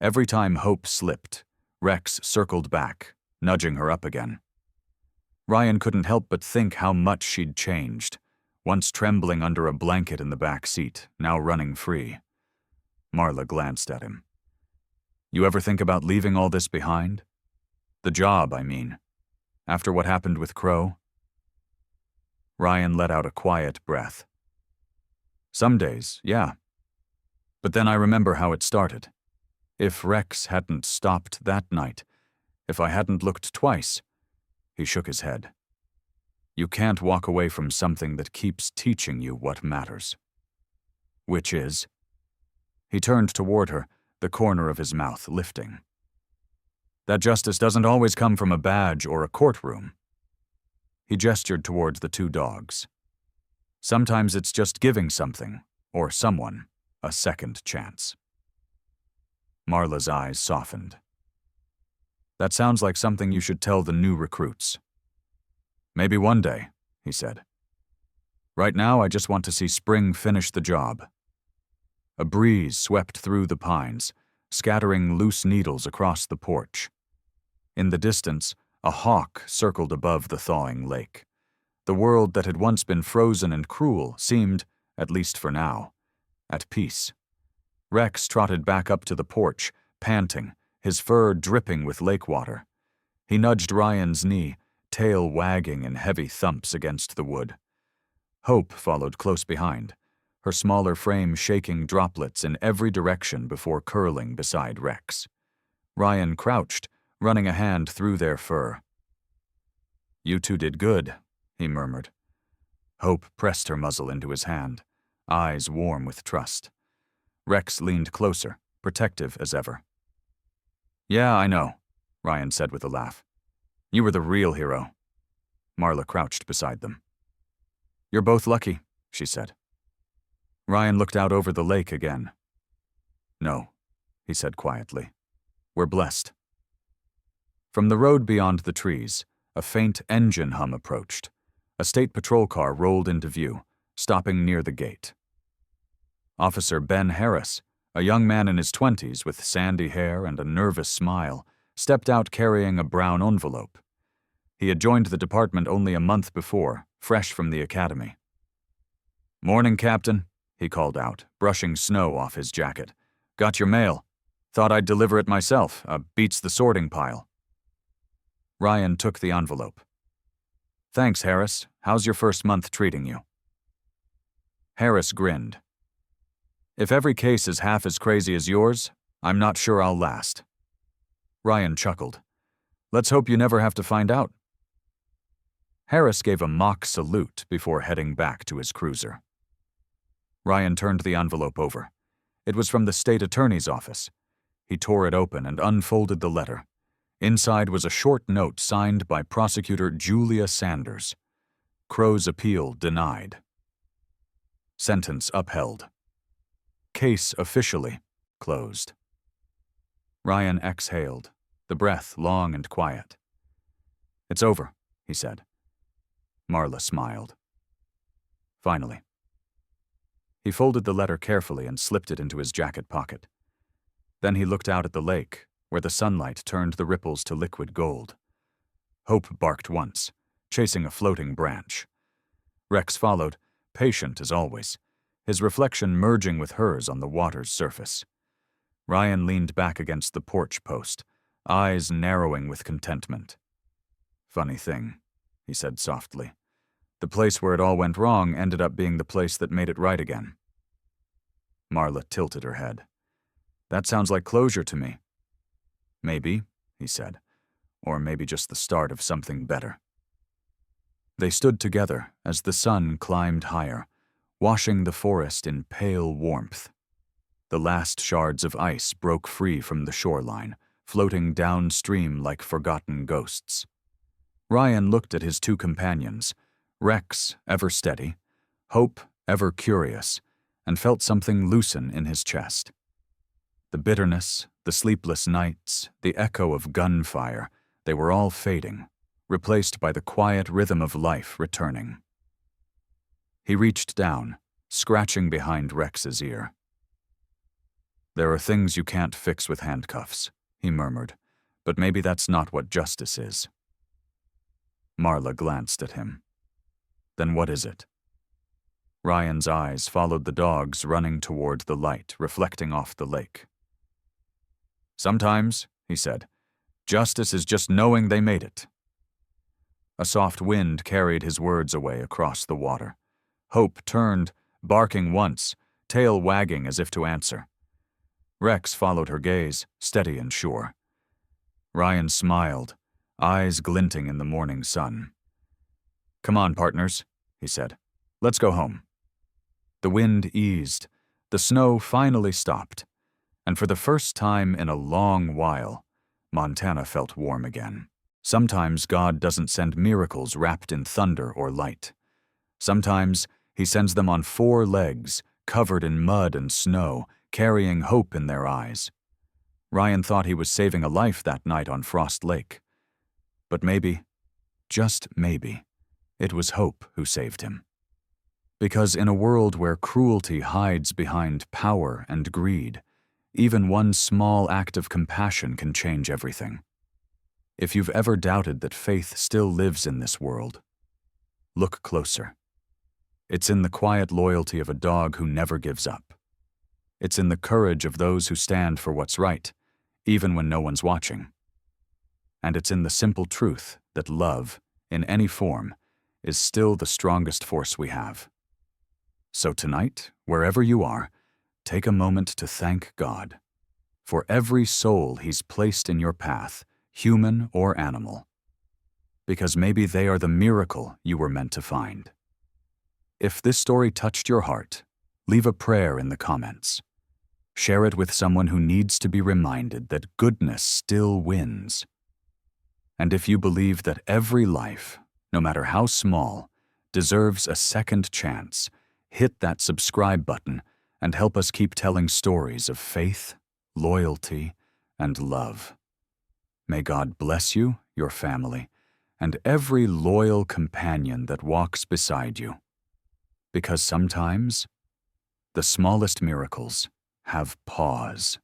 Every time Hope slipped, Rex circled back, nudging her up again. Ryan couldn't help but think how much she'd changed, once trembling under a blanket in the back seat, now running free. Marla glanced at him. "You ever think about leaving all this behind? The job, I mean. After what happened with Crow?" Ryan let out a quiet breath. "Some days, yeah. But then I remember how it started. If Rex hadn't stopped that night, if I hadn't looked twice," he shook his head. "You can't walk away from something that keeps teaching you what matters." "Which is?" He turned toward her, the corner of his mouth lifting. "That justice doesn't always come from a badge or a courtroom." He gestured towards the 2 dogs. "Sometimes it's just giving something, or someone, a second chance. Marla's eyes softened. That sounds like something you should tell the new recruits. Maybe one day, he said. Right now, I just want to see Spring finish the job. A breeze swept through the pines, scattering loose needles across the porch. In the distance, a hawk circled above the thawing lake. The world that had once been frozen and cruel seemed, at least for now, at peace. Rex trotted back up to the porch, panting, his fur dripping with lake water. He nudged Ryan's knee, tail wagging in heavy thumps against the wood. Hope followed close behind, her smaller frame shaking droplets in every direction before curling beside Rex. Ryan crouched, running a hand through their fur. You two did good, he murmured. Hope pressed her muzzle into his hand, eyes warm with trust. Rex leaned closer, protective as ever. Yeah, I know, Ryan said with a laugh. You were the real hero. Marla crouched beside them. You're both lucky, she said. Ryan looked out over the lake again. No, he said quietly. We're blessed. From the road beyond the trees, a faint engine hum approached. A state patrol car rolled into view, stopping near the gate. Officer Ben Harris, a young man in his 20s with sandy hair and a nervous smile, stepped out carrying a brown envelope. He had joined the department only a month before, fresh from the academy. Morning, Captain, he called out, brushing snow off his jacket. Got your mail. Thought I'd deliver it myself. Beats the sorting pile. Ryan took the envelope. Thanks, Harris. How's your first month treating you? Harris grinned. If every case is half as crazy as yours, I'm not sure I'll last. Ryan chuckled. Let's hope you never have to find out. Harris gave a mock salute before heading back to his cruiser. Ryan turned the envelope over. It was from the state attorney's office. He tore it open and unfolded the letter. Inside was a short note signed by Prosecutor Julia Sanders. Crow's appeal denied. Sentence upheld. Case officially closed. Ryan exhaled, the breath long and quiet. It's over, he said. Marla smiled. Finally. He folded the letter carefully and slipped it into his jacket pocket. Then he looked out at the lake, where the sunlight turned the ripples to liquid gold. Hope barked once, chasing a floating branch. Rex followed, patient as always, his reflection merging with hers on the water's surface. Ryan leaned back against the porch post, eyes narrowing with contentment. Funny thing, he said softly. The place where it all went wrong ended up being the place that made it right again. Marla tilted her head. That sounds like closure to me. Maybe, he said, or maybe just the start of something better. They stood together as the sun climbed higher, washing the forest in pale warmth. The last shards of ice broke free from the shoreline, floating downstream like forgotten ghosts. Ryan looked at his two companions, Rex ever steady, Hope ever curious, and felt something loosen in his chest. The bitterness, the sleepless nights, the echo of gunfire, they were all fading, replaced by the quiet rhythm of life returning. He reached down, scratching behind Rex's ear. There are things you can't fix with handcuffs, he murmured, but maybe that's not what justice is. Marla glanced at him. Then what is it? Ryan's eyes followed the dogs running toward the light, reflecting off the lake. Sometimes, he said, justice is just knowing they made it. A soft wind carried his words away across the water. Hope turned, barking once, tail wagging as if to answer. Rex followed her gaze, steady and sure. Ryan smiled, eyes glinting in the morning sun. Come on, partners, he said. Let's go home. The wind eased, the snow finally stopped, and for the first time in a long while, Montana felt warm again. Sometimes God doesn't send miracles wrapped in thunder or light. Sometimes he sends them on 4 legs, covered in mud and snow, carrying hope in their eyes. Ryan thought he was saving a life that night on Frost Lake. But maybe, just maybe, it was hope who saved him. Because in a world where cruelty hides behind power and greed, even one small act of compassion can change everything. If you've ever doubted that faith still lives in this world, look closer. It's in the quiet loyalty of a dog who never gives up. It's in the courage of those who stand for what's right, even when no one's watching. And it's in the simple truth that love, in any form, is still the strongest force we have. So tonight, wherever you are, take a moment to thank God for every soul He's placed in your path, human or animal, because maybe they are the miracle you were meant to find. If this story touched your heart, leave a prayer in the comments. Share it with someone who needs to be reminded that goodness still wins. And if you believe that every life, no matter how small, deserves a second chance, hit that subscribe button and help us keep telling stories of faith, loyalty, and love. May God bless you, your family, and every loyal companion that walks beside you. Because sometimes, the smallest miracles have paws.